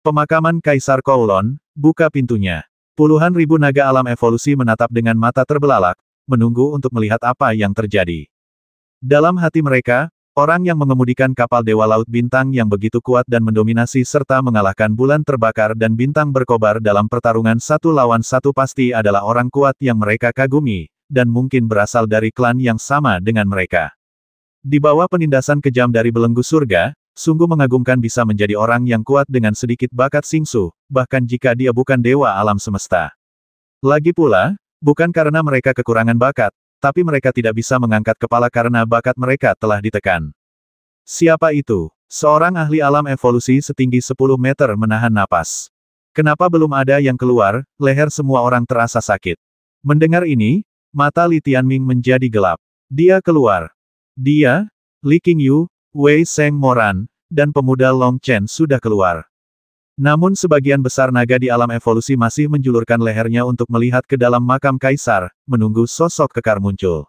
Pemakaman Kaisar Kowloon, buka pintunya. Puluhan ribu naga alam evolusi menatap dengan mata terbelalak, menunggu untuk melihat apa yang terjadi. Dalam hati mereka, orang yang mengemudikan kapal Dewa Laut Bintang yang begitu kuat dan mendominasi serta mengalahkan bulan terbakar dan bintang berkobar dalam pertarungan 1 lawan 1 pasti adalah orang kuat yang mereka kagumi, dan mungkin berasal dari klan yang sama dengan mereka. Di bawah penindasan kejam dari belenggu surga, sungguh mengagumkan bisa menjadi orang yang kuat dengan sedikit bakat Xingsu, bahkan jika dia bukan dewa alam semesta. Lagi pula, bukan karena mereka kekurangan bakat, tapi mereka tidak bisa mengangkat kepala karena bakat mereka telah ditekan. Siapa itu? Seorang ahli alam evolusi setinggi 10 meter menahan napas. Kenapa belum ada yang keluar? Leher semua orang terasa sakit. Mendengar ini, mata Li Tianming menjadi gelap. Dia keluar. Dia, Li Qingyu, Wei Sheng Moran, dan pemuda Long Chen sudah keluar. Namun sebagian besar naga di alam evolusi masih menjulurkan lehernya untuk melihat ke dalam makam kaisar, menunggu sosok kekar muncul.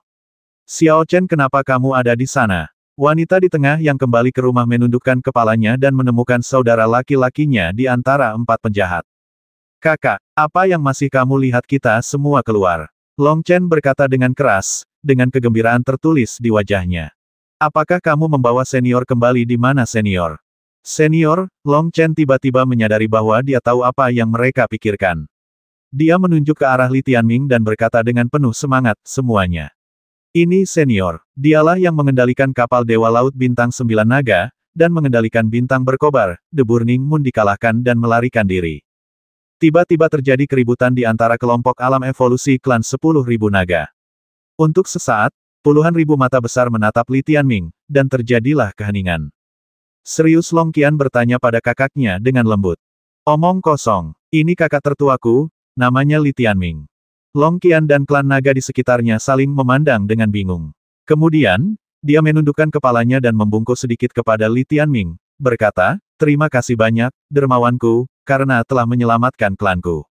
Xiao Chen, kenapa kamu ada di sana? Wanita di tengah yang kembali ke rumah menundukkan kepalanya dan menemukan saudara laki-lakinya di antara 4 penjahat. Kakak, apa yang masih kamu lihat? Kita semua keluar. Long Chen berkata dengan keras, dengan kegembiraan tertulis di wajahnya. Apakah kamu membawa senior kembali? Di mana senior? Senior, Long Chen tiba-tiba menyadari bahwa dia tahu apa yang mereka pikirkan. Dia menunjuk ke arah Li Tianming dan berkata dengan penuh semangat, semuanya. Ini senior. Dialah yang mengendalikan kapal Dewa Laut Bintang 9 Naga, dan mengendalikan bintang berkobar, The Burning Moon dikalahkan dan melarikan diri. Tiba-tiba terjadi keributan di antara kelompok alam evolusi klan 10.000 naga. Untuk sesaat, puluhan ribu mata besar menatap Li Tianming, dan terjadilah keheningan. Serius? Long Qian bertanya pada kakaknya dengan lembut. Omong kosong. Ini kakak tertuaku, namanya Li Tianming. Long Qian dan klan naga di sekitarnya saling memandang dengan bingung. Kemudian, dia menundukkan kepalanya dan membungkuk sedikit kepada Li Tianming, berkata, terima kasih banyak, dermawanku, karena telah menyelamatkan klanku.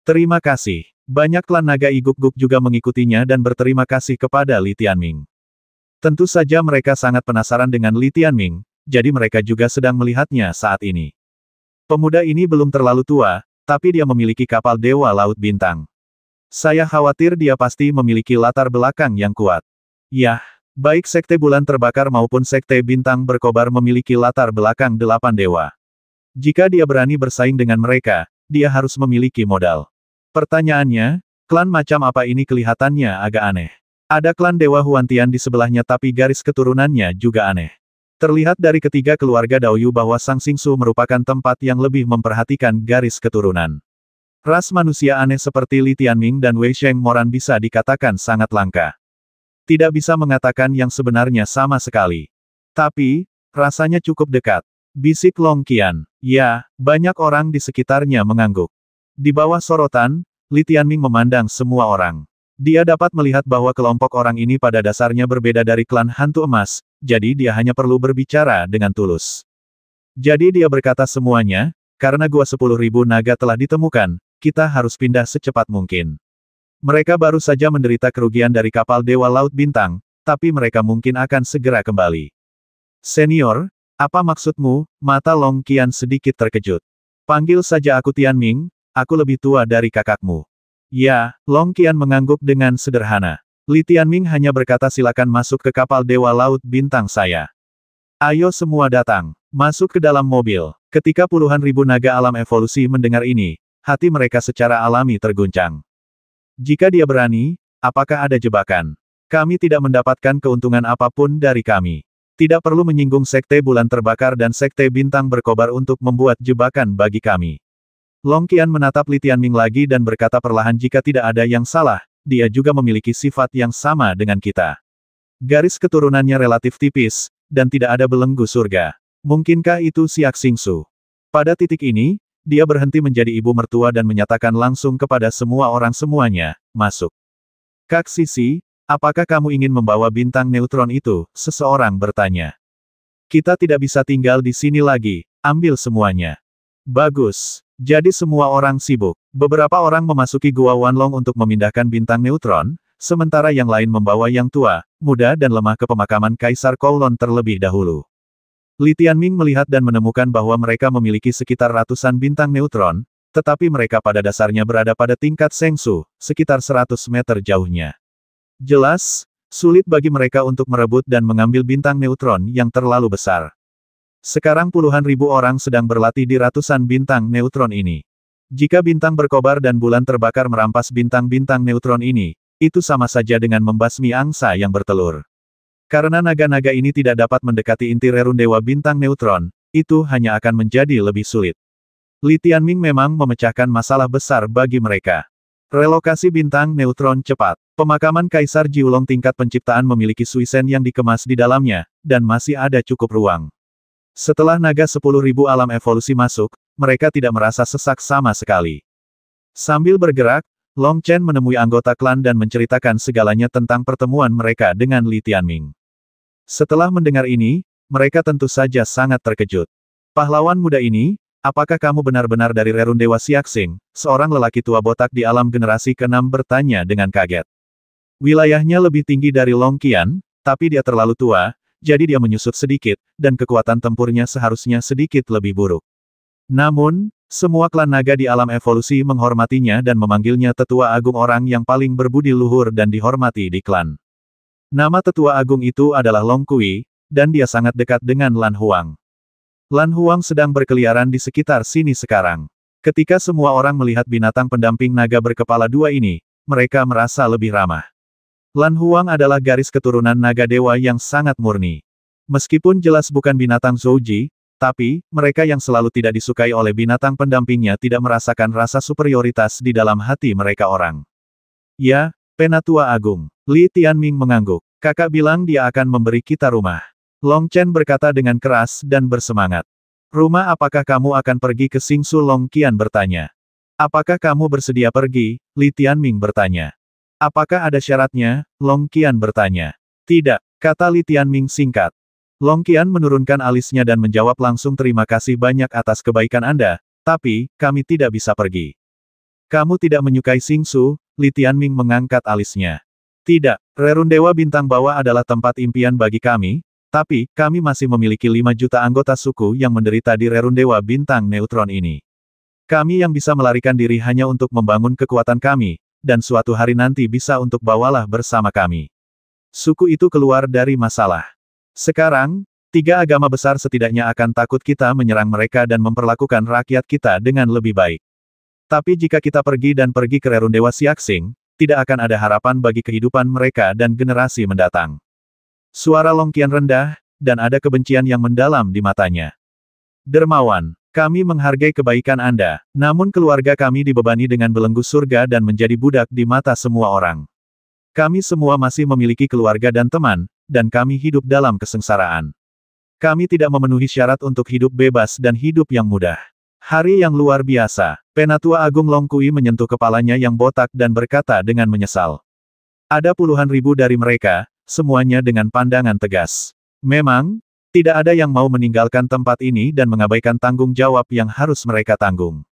Terima kasih. Banyak klan naga Iguk-guk juga mengikutinya dan berterima kasih kepada Li Tianming. Tentu saja mereka sangat penasaran dengan Li Tianming, jadi mereka juga sedang melihatnya saat ini. Pemuda ini belum terlalu tua, tapi dia memiliki kapal Dewa Laut Bintang. Saya khawatir dia pasti memiliki latar belakang yang kuat. Yah, baik Sekte Bulan Terbakar maupun Sekte Bintang Berkobar memiliki latar belakang 8 dewa. Jika dia berani bersaing dengan mereka, dia harus memiliki modal. Pertanyaannya, klan macam apa ini? Kelihatannya agak aneh. Ada klan Dewa Huantian di sebelahnya tapi garis keturunannya juga aneh. Terlihat dari ketiga keluarga Daoyu bahwa Sang Xingsu merupakan tempat yang lebih memperhatikan garis keturunan. Ras manusia aneh seperti Li Tianming dan Wei Sheng Moran bisa dikatakan sangat langka. Tidak bisa mengatakan yang sebenarnya sama sekali. Tapi, rasanya cukup dekat. Bisik Long Qian. Ya, banyak orang di sekitarnya mengangguk. Di bawah sorotan, Li Tianming memandang semua orang. Dia dapat melihat bahwa kelompok orang ini pada dasarnya berbeda dari klan hantu emas, jadi dia hanya perlu berbicara dengan tulus. Jadi dia berkata semuanya, karena gua 10.000 naga telah ditemukan, kita harus pindah secepat mungkin. Mereka baru saja menderita kerugian dari kapal Dewa Laut Bintang, tapi mereka mungkin akan segera kembali. Senior, apa maksudmu? Mata Long Qian sedikit terkejut. Panggil saja aku Tianming. Aku lebih tua dari kakakmu. Ya, Long Qian mengangguk dengan sederhana. Li Tianming hanya berkata silakan masuk ke kapal Dewa Laut Bintang saya. Ayo semua datang. Masuk ke dalam mobil. Ketika puluhan ribu naga alam evolusi mendengar ini, hati mereka secara alami terguncang. Jika dia berani, apakah ada jebakan? Kami tidak mendapatkan keuntungan apapun dari kami. Tidak perlu menyinggung Sekte Bulan Terbakar dan Sekte Bintang Berkobar untuk membuat jebakan bagi kami. Long Qian menatap Li Tianming lagi dan berkata perlahan, jika tidak ada yang salah, dia juga memiliki sifat yang sama dengan kita. Garis keturunannya relatif tipis, dan tidak ada belenggu surga. Mungkinkah itu Siak Xingsu? Pada titik ini, dia berhenti menjadi ibu mertua dan menyatakan langsung kepada semua orang semuanya, masuk. Kak Sisi, apakah kamu ingin membawa bintang neutron itu? Seseorang bertanya. Kita tidak bisa tinggal di sini lagi, ambil semuanya. Bagus. Jadi semua orang sibuk. Beberapa orang memasuki Gua Wanlong untuk memindahkan bintang neutron, sementara yang lain membawa yang tua, muda dan lemah ke pemakaman Kaisar Kowloon terlebih dahulu. Li Tianming melihat dan menemukan bahwa mereka memiliki sekitar ratusan bintang neutron, tetapi mereka pada dasarnya berada pada tingkat Shengsu, sekitar 100 meter jauhnya. Jelas, sulit bagi mereka untuk merebut dan mengambil bintang neutron yang terlalu besar. Sekarang puluhan ribu orang sedang berlatih di ratusan bintang neutron ini. Jika bintang berkobar dan bulan terbakar merampas bintang-bintang neutron ini, itu sama saja dengan membasmi angsa yang bertelur. Karena naga-naga ini tidak dapat mendekati inti rerundewa bintang neutron, itu hanya akan menjadi lebih sulit. Li Tianming memang memecahkan masalah besar bagi mereka. Relokasi bintang neutron cepat. Pemakaman Kaisar Jiulong tingkat penciptaan memiliki suisen yang dikemas di dalamnya, dan masih ada cukup ruang. Setelah naga 10.000 alam evolusi masuk, mereka tidak merasa sesak sama sekali. Sambil bergerak, Long Chen menemui anggota klan dan menceritakan segalanya tentang pertemuan mereka dengan Li Tianming. Setelah mendengar ini, mereka tentu saja sangat terkejut. Pahlawan muda ini, apakah kamu benar-benar dari Rerundewa Xiaxing? Seorang lelaki tua botak di alam generasi ke-6 bertanya dengan kaget. Wilayahnya lebih tinggi dari Long Qian, tapi dia terlalu tua, jadi dia menyusut sedikit, dan kekuatan tempurnya seharusnya sedikit lebih buruk. Namun, semua klan naga di alam evolusi menghormatinya dan memanggilnya Tetua Agung, orang yang paling berbudi luhur dan dihormati di klan. Nama Tetua Agung itu adalah Long Kui, dan dia sangat dekat dengan Lan Huang. Lan Huang sedang berkeliaran di sekitar sini sekarang. Ketika semua orang melihat binatang pendamping naga berkepala dua ini, mereka merasa lebih ramah. Lan Huang adalah garis keturunan naga dewa yang sangat murni. Meskipun jelas bukan binatang Zouji, tapi, mereka yang selalu tidak disukai oleh binatang pendampingnya tidak merasakan rasa superioritas di dalam hati mereka orang. Ya, Penatua Agung. Li Tianming mengangguk. Kakak bilang dia akan memberi kita rumah. Long Chen berkata dengan keras dan bersemangat. Rumah, apakah kamu akan pergi ke Xingsu? Long Qian bertanya. Apakah kamu bersedia pergi? Li Tianming bertanya. Apakah ada syaratnya? Long Qian bertanya. Tidak, kata Li Tianming singkat. Long Qian menurunkan alisnya dan menjawab langsung, terima kasih banyak atas kebaikan Anda, tapi, kami tidak bisa pergi. Kamu tidak menyukai Xingsu? Li Tianming mengangkat alisnya. Tidak, Rerundewa Bintang Bawah adalah tempat impian bagi kami, tapi, kami masih memiliki 5 juta anggota suku yang menderita di Rerundewa Bintang Neutron ini. Kami yang bisa melarikan diri hanya untuk membangun kekuatan kami, dan suatu hari nanti bisa untuk bawalah bersama kami. Suku itu keluar dari masalah. Sekarang, 3 agama besar setidaknya akan takut kita menyerang mereka dan memperlakukan rakyat kita dengan lebih baik. Tapi jika kita pergi ke Rerundewa Xiaxing, tidak akan ada harapan bagi kehidupan mereka dan generasi mendatang. Suara Long Qian rendah, dan ada kebencian yang mendalam di matanya. Dermawan, kami menghargai kebaikan Anda, namun keluarga kami dibebani dengan belenggu surga dan menjadi budak di mata semua orang. Kami semua masih memiliki keluarga dan teman, dan kami hidup dalam kesengsaraan. Kami tidak memenuhi syarat untuk hidup bebas dan hidup yang mudah. Hari yang luar biasa. Penatua Agung Long Kui menyentuh kepalanya yang botak dan berkata dengan menyesal. Ada puluhan ribu dari mereka, semuanya dengan pandangan tegas. Memang, tidak ada yang mau meninggalkan tempat ini dan mengabaikan tanggung jawab yang harus mereka tanggung.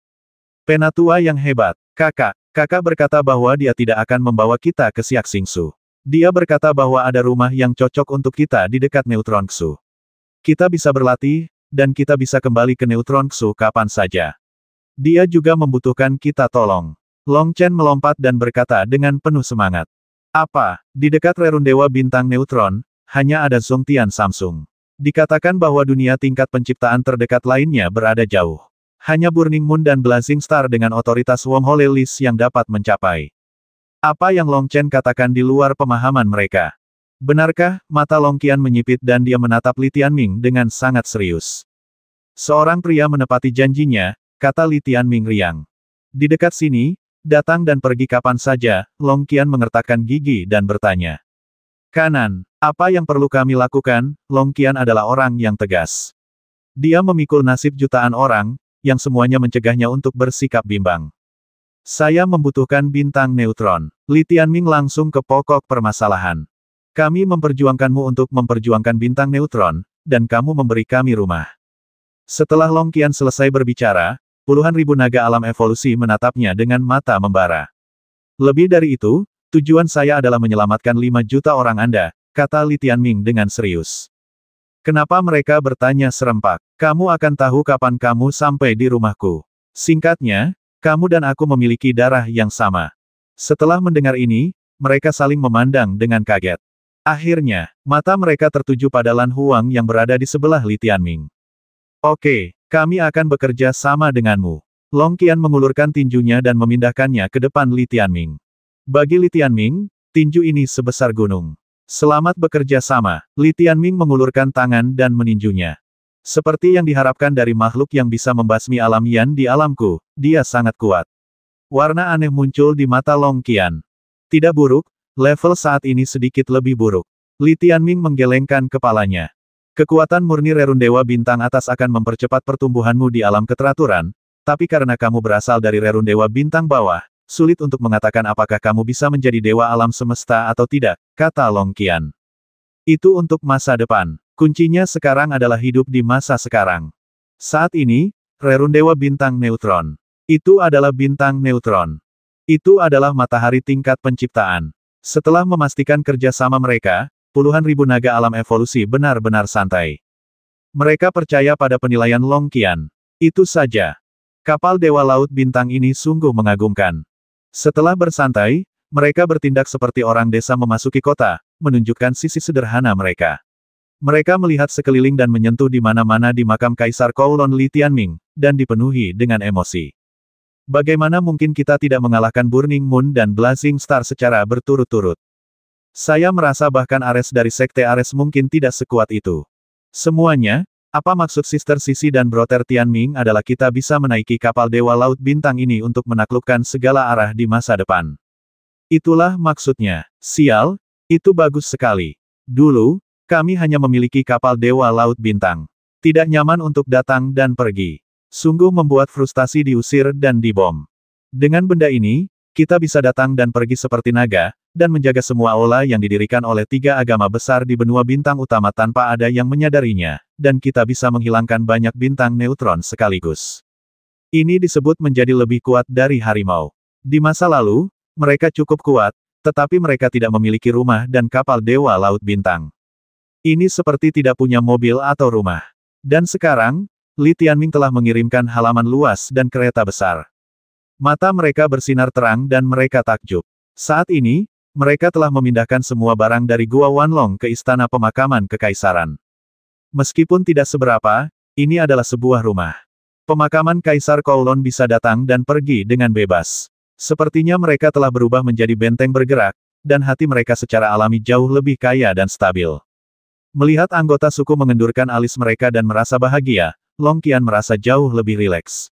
Penatua yang hebat, kakak berkata bahwa dia tidak akan membawa kita ke Xiaxingsu. Dia berkata bahwa ada rumah yang cocok untuk kita di dekat Neutron Xu. Kita bisa berlatih, dan kita bisa kembali ke Neutron Xu kapan saja. Dia juga membutuhkan kita tolong. Long Chen melompat dan berkata dengan penuh semangat. Apa, di dekat Rerundewa Bintang Neutron, hanya ada Zhongtian Samsung. Dikatakan bahwa dunia tingkat penciptaan terdekat lainnya berada jauh. Hanya Burning Moon dan Blazing Star dengan otoritas Wormhole List yang dapat mencapai. Apa yang Long Chen katakan di luar pemahaman mereka? Benarkah? Mata Long Qian menyipit dan dia menatap Li Tianming dengan sangat serius. Seorang pria menepati janjinya, kata Li Tianming riang. Di dekat sini, datang dan pergi kapan saja, Long Qian mengertakkan gigi dan bertanya. Kanan, apa yang perlu kami lakukan? Long Qian adalah orang yang tegas. Dia memikul nasib jutaan orang, yang semuanya mencegahnya untuk bersikap bimbang. Saya membutuhkan bintang neutron. Li Tianming langsung ke pokok permasalahan. Kami memperjuangkanmu untuk memperjuangkan bintang neutron, dan kamu memberi kami rumah. Setelah Long Qian selesai berbicara, puluhan ribu naga alam evolusi menatapnya dengan mata membara. Lebih dari itu, tujuan saya adalah menyelamatkan 5 juta orang Anda, kata Li Tianming dengan serius. Kenapa mereka bertanya serempak? Kamu akan tahu kapan kamu sampai di rumahku. Singkatnya, kamu dan aku memiliki darah yang sama. Setelah mendengar ini, mereka saling memandang dengan kaget. Akhirnya, mata mereka tertuju pada Lan Huang yang berada di sebelah Li Tianming. Oke, kami akan bekerja sama denganmu. Long Qian mengulurkan tinjunya dan memindahkannya ke depan Li Tianming. Bagi Li Tianming, tinju ini sebesar gunung. Selamat bekerja sama, Li Tianming mengulurkan tangan dan meninjunya. Seperti yang diharapkan dari makhluk yang bisa membasmi alam Yan di alamku, dia sangat kuat. Warna aneh muncul di mata Long Qian. Tidak buruk, level saat ini sedikit lebih buruk. Li Tianming menggelengkan kepalanya. Kekuatan murni Rerun Dewa Bintang atas akan mempercepat pertumbuhanmu di alam keteraturan, tapi karena kamu berasal dari Rerun Dewa Bintang bawah, sulit untuk mengatakan apakah kamu bisa menjadi dewa alam semesta atau tidak, kata Long Qian. Itu untuk masa depan. Kuncinya sekarang adalah hidup di masa sekarang. Saat ini, Rerun Dewa Bintang Neutron. Itu adalah bintang neutron. Itu adalah matahari tingkat penciptaan. Setelah memastikan kerjasama mereka, puluhan ribu naga alam evolusi benar-benar santai. Mereka percaya pada penilaian Long Qian. Itu saja. Kapal Dewa Laut Bintang ini sungguh mengagumkan. Setelah bersantai, mereka bertindak seperti orang desa memasuki kota, menunjukkan sisi sederhana mereka. Mereka melihat sekeliling dan menyentuh di mana-mana di makam Kaisar Kowloon Li Tianming, dan dipenuhi dengan emosi. Bagaimana mungkin kita tidak mengalahkan Burning Moon dan Blazing Star secara berturut-turut? Saya merasa bahkan Ares dari Sekte Ares mungkin tidak sekuat itu. Semuanya, apa maksud Sister Sisi dan Brother Tianming adalah kita bisa menaiki kapal Dewa Laut Bintang ini untuk menaklukkan segala arah di masa depan. Itulah maksudnya. Sial, itu bagus sekali. Dulu, kami hanya memiliki kapal Dewa Laut Bintang. Tidak nyaman untuk datang dan pergi. Sungguh membuat frustasi diusir dan dibom. Dengan benda ini, kita bisa datang dan pergi seperti naga, dan menjaga semua aula yang didirikan oleh 3 agama besar di benua bintang utama tanpa ada yang menyadarinya, dan kita bisa menghilangkan banyak bintang neutron sekaligus. Ini disebut menjadi lebih kuat dari harimau. Di masa lalu, mereka cukup kuat, tetapi mereka tidak memiliki rumah dan kapal Dewa Laut Bintang. Ini seperti tidak punya mobil atau rumah. Dan sekarang, Li Tianming telah mengirimkan halaman luas dan kereta besar. Mata mereka bersinar terang dan mereka takjub. Saat ini, mereka telah memindahkan semua barang dari Gua Wanlong ke Istana Pemakaman Kekaisaran. Meskipun tidak seberapa, ini adalah sebuah rumah. Pemakaman Kaisar Kowloon bisa datang dan pergi dengan bebas. Sepertinya mereka telah berubah menjadi benteng bergerak, dan hati mereka secara alami jauh lebih kaya dan stabil. Melihat anggota suku mengendurkan alis mereka dan merasa bahagia, Long Qian merasa jauh lebih rileks.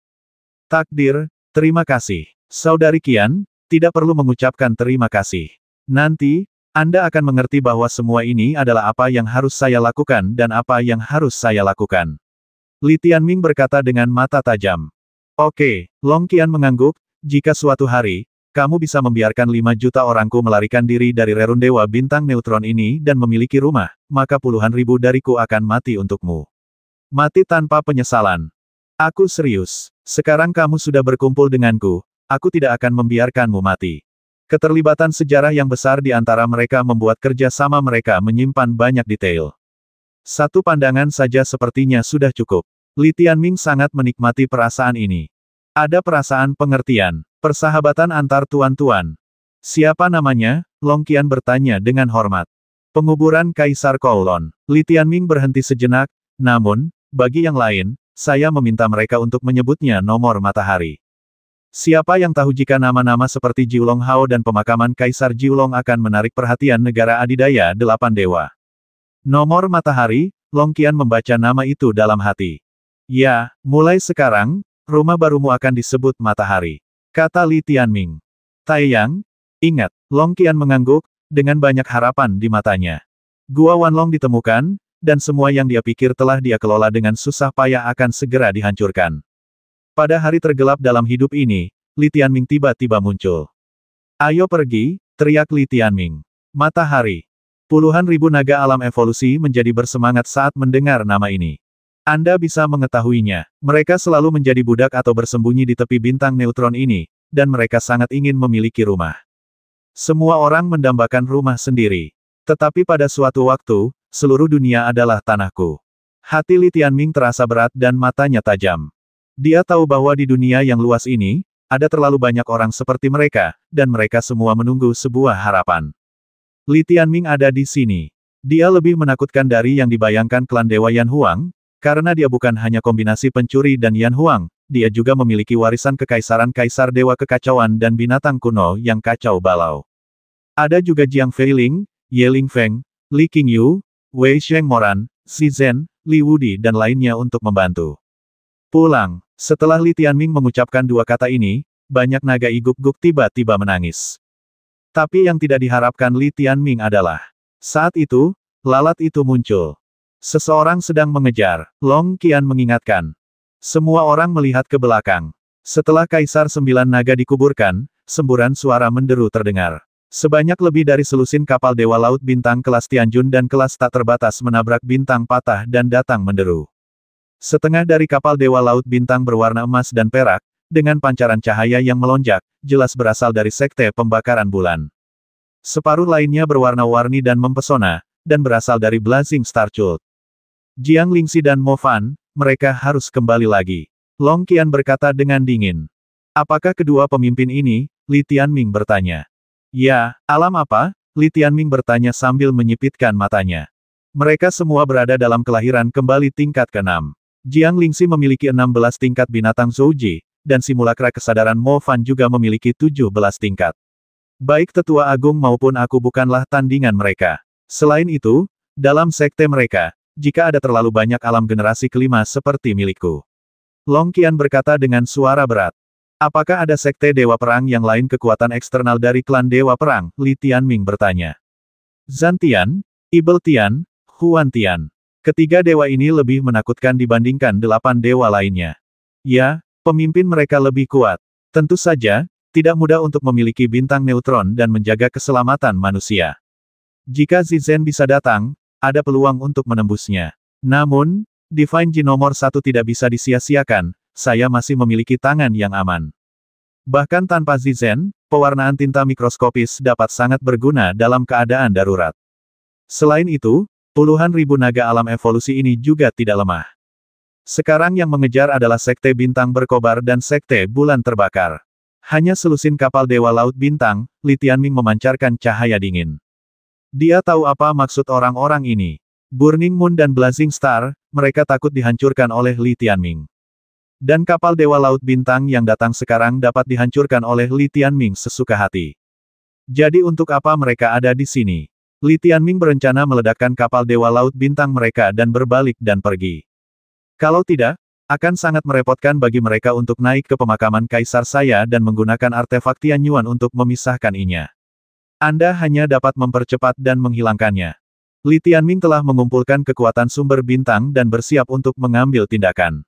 Takdir, terima kasih. Saudari Qian, tidak perlu mengucapkan terima kasih. Nanti, Anda akan mengerti bahwa semua ini adalah apa yang harus saya lakukan dan apa yang harus saya lakukan. Li Tianming berkata dengan mata tajam. Oke, Long Qian mengangguk, jika suatu hari, kamu bisa membiarkan 5 juta orangku melarikan diri dari Rerun Dewa Bintang Neutron ini dan memiliki rumah, maka puluhan ribu dariku akan mati untukmu. Mati tanpa penyesalan. Aku serius. Sekarang kamu sudah berkumpul denganku, aku tidak akan membiarkanmu mati. Keterlibatan sejarah yang besar di antara mereka membuat kerja sama mereka menyimpan banyak detail. Satu pandangan saja sepertinya sudah cukup. Li Tianming sangat menikmati perasaan ini. Ada perasaan pengertian, persahabatan antar tuan-tuan. Siapa namanya? Long Qian bertanya dengan hormat. Penguburan Kaisar Kowloon. Li Tianming berhenti sejenak, namun, bagi yang lain, saya meminta mereka untuk menyebutnya nomor matahari. Siapa yang tahu jika nama-nama seperti Jiulong Hao dan pemakaman Kaisar Jiulong akan menarik perhatian negara adidaya 8 dewa. Nomor matahari, Long Qian membaca nama itu dalam hati. Ya, mulai sekarang, rumah barumu akan disebut matahari. Kata Li Tianming. Taiyang, ingat, Long Qian mengangguk, dengan banyak harapan di matanya. Gua Wanlong ditemukan, dan semua yang dia pikir telah dia kelola dengan susah payah akan segera dihancurkan. Pada hari tergelap dalam hidup ini, Li Tianming tiba-tiba muncul. Ayo pergi, teriak Li Tianming. Matahari. Puluhan ribu naga alam evolusi menjadi bersemangat saat mendengar nama ini. Anda bisa mengetahuinya, mereka selalu menjadi budak atau bersembunyi di tepi bintang neutron ini, dan mereka sangat ingin memiliki rumah. Semua orang mendambakan rumah sendiri. Tetapi pada suatu waktu, seluruh dunia adalah tanahku. Hati Li Tianming terasa berat dan matanya tajam. Dia tahu bahwa di dunia yang luas ini, ada terlalu banyak orang seperti mereka, dan mereka semua menunggu sebuah harapan. Li Tianming ada di sini. Dia lebih menakutkan dari yang dibayangkan klan Dewa Yan Huang, karena dia bukan hanya kombinasi pencuri dan Yan Huang, dia juga memiliki warisan kekaisaran Kaisar Dewa Kekacauan dan binatang kuno yang kacau balau. Ada juga Jiang Feiling, Ye Lingfeng, Li Qingyu, Wei Shengmoran, Xi Zhen, Li Wudi dan lainnya untuk membantu. Pulang. Setelah Li Tianming mengucapkan dua kata ini, banyak naga iguk-guk tiba-tiba menangis. Tapi yang tidak diharapkan Li Tianming adalah, saat itu, lalat itu muncul. Seseorang sedang mengejar, Long Qian mengingatkan. Semua orang melihat ke belakang. Setelah Kaisar 9 Naga dikuburkan, semburan suara menderu terdengar. Sebanyak lebih dari selusin kapal Dewa Laut Bintang kelas Tianjun dan kelas tak terbatas menabrak bintang patah dan datang menderu. Setengah dari kapal Dewa Laut Bintang berwarna emas dan perak, dengan pancaran cahaya yang melonjak, jelas berasal dari Sekte Pembakaran Bulan. Separuh lainnya berwarna-warni dan mempesona, dan berasal dari Blazing Star Cult. Jiang Lingxi dan Mo Fan, mereka harus kembali lagi. Long Qian berkata dengan dingin. Apakah kedua pemimpin ini? Li Tianming bertanya. Ya, alam apa? Li Tianming bertanya sambil menyipitkan matanya. Mereka semua berada dalam kelahiran kembali tingkat ke-6. Jiang Lingxi memiliki 16 tingkat binatang Zouji, dan simulakra kesadaran Mo Fan juga memiliki 17 tingkat. Baik Tetua Agung maupun aku bukanlah tandingan mereka. Selain itu, dalam sekte mereka, jika ada terlalu banyak alam generasi kelima seperti milikku. Long Qian berkata dengan suara berat. Apakah ada sekte Dewa Perang yang lain kekuatan eksternal dari klan Dewa Perang? Li Tianming bertanya. Zhan Tian, Ibel Tian, Huan Tian. Ketiga dewa ini lebih menakutkan dibandingkan 8 dewa lainnya. Ya, pemimpin mereka lebih kuat. Tentu saja, tidak mudah untuk memiliki bintang neutron dan menjaga keselamatan manusia. Jika Xi Zhen bisa datang, ada peluang untuk menembusnya. Namun, Divine Ji nomor 1 tidak bisa disia-siakan. Saya masih memiliki tangan yang aman. Bahkan tanpa Xi Zhen, pewarnaan tinta mikroskopis dapat sangat berguna dalam keadaan darurat. Selain itu, puluhan ribu naga alam evolusi ini juga tidak lemah. Sekarang yang mengejar adalah Sekte Bintang Berkobar dan Sekte Bulan Terbakar. Hanya selusin kapal Dewa Laut Bintang, Li Tianming memancarkan cahaya dingin. Dia tahu apa maksud orang-orang ini. Burning Moon dan Blazing Star, mereka takut dihancurkan oleh Li Tianming. Dan kapal Dewa Laut Bintang yang datang sekarang dapat dihancurkan oleh Li Tianming sesuka hati. Jadi untuk apa mereka ada di sini? Li Tianming berencana meledakkan kapal Dewa Laut Bintang mereka dan berbalik dan pergi. Kalau tidak, akan sangat merepotkan bagi mereka untuk naik ke pemakaman Kaisar saya dan menggunakan artefak Tianyuan untuk memisahkan inya. Anda hanya dapat mempercepat dan menghilangkannya. Li Tianming telah mengumpulkan kekuatan sumber bintang dan bersiap untuk mengambil tindakan.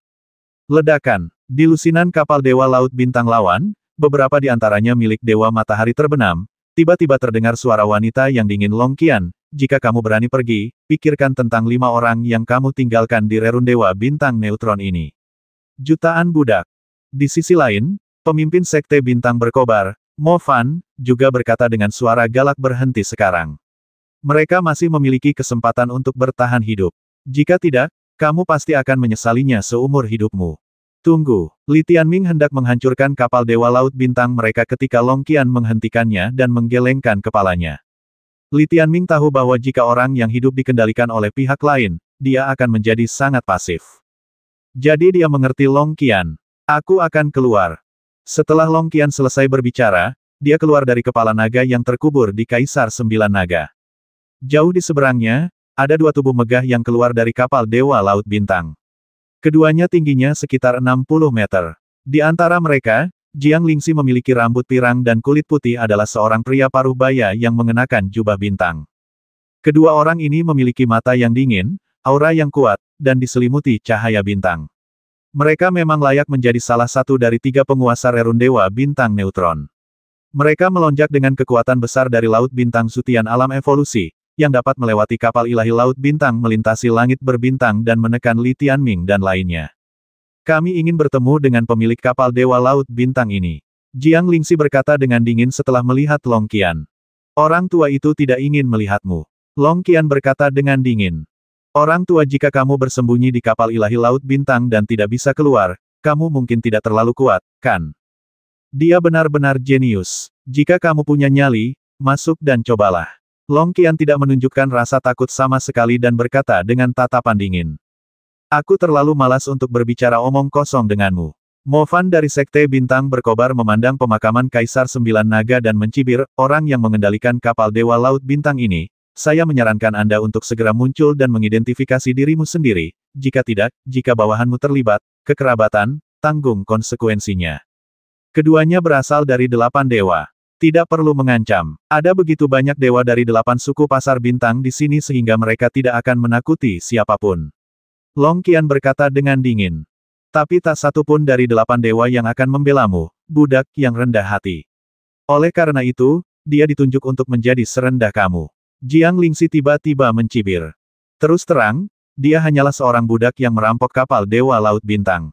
Ledakan. Di lusinan kapal Dewa Laut Bintang lawan, beberapa di antaranya milik Dewa Matahari terbenam, tiba-tiba terdengar suara wanita yang dingin. Long Qian, jika kamu berani pergi, pikirkan tentang 5 orang yang kamu tinggalkan di rerun Dewa Bintang Neutron ini. Jutaan budak. Di sisi lain, pemimpin Sekte Bintang Berkobar, Mo Fan, juga berkata dengan suara galak berhenti sekarang. Mereka masih memiliki kesempatan untuk bertahan hidup. Jika tidak, kamu pasti akan menyesalinya seumur hidupmu. Tunggu, Li Tianming hendak menghancurkan kapal Dewa Laut Bintang mereka ketika Long Qian menghentikannya dan menggelengkan kepalanya. Li Tianming tahu bahwa jika orang yang hidup dikendalikan oleh pihak lain, dia akan menjadi sangat pasif. Jadi dia mengerti Long Qian. Aku akan keluar. Setelah Long Qian selesai berbicara, dia keluar dari kepala naga yang terkubur di Kaisar 9 Naga. Jauh di seberangnya, ada 2 tubuh megah yang keluar dari kapal Dewa Laut Bintang. Keduanya tingginya sekitar 60 meter. Di antara mereka, Jiang Lingxi memiliki rambut pirang dan kulit putih adalah seorang pria paruh baya yang mengenakan jubah bintang. Kedua orang ini memiliki mata yang dingin, aura yang kuat, dan diselimuti cahaya bintang. Mereka memang layak menjadi salah satu dari 3 penguasa rerun Dewa Bintang Neutron. Mereka melonjak dengan kekuatan besar dari Laut Bintang Sutian Alam Evolusi, yang dapat melewati kapal ilahi Laut Bintang melintasi langit berbintang dan menekan Li Tianming dan lainnya. Kami ingin bertemu dengan pemilik kapal Dewa Laut Bintang ini. Jiang Lingxi berkata dengan dingin setelah melihat Long Qian. Orang tua itu tidak ingin melihatmu. Long Qian berkata dengan dingin. Orang tua, jika kamu bersembunyi di kapal ilahi Laut Bintang dan tidak bisa keluar, kamu mungkin tidak terlalu kuat, kan? Dia benar-benar jenius. Jika kamu punya nyali, masuk dan cobalah. Long Qian tidak menunjukkan rasa takut sama sekali dan berkata dengan tatapan dingin. Aku terlalu malas untuk berbicara omong kosong denganmu. Mo Fan dari Sekte Bintang berkobar memandang pemakaman Kaisar Sembilan Naga dan mencibir, orang yang mengendalikan kapal Dewa Laut Bintang ini. Saya menyarankan Anda untuk segera muncul dan mengidentifikasi dirimu sendiri. Jika tidak, jika bawahanmu terlibat, kekerabatan, tanggung konsekuensinya. Keduanya berasal dari 8 dewa. Tidak perlu mengancam. Ada begitu banyak dewa dari 8 suku pasar bintang di sini sehingga mereka tidak akan menakuti siapapun. Long Qian berkata dengan dingin. Tapi tak satu pun dari 8 dewa yang akan membelamu, budak yang rendah hati. Oleh karena itu, dia ditunjuk untuk menjadi serendah kamu. Jiang Lingxi tiba-tiba mencibir. Terus terang, dia hanyalah seorang budak yang merampok kapal Dewa Laut Bintang.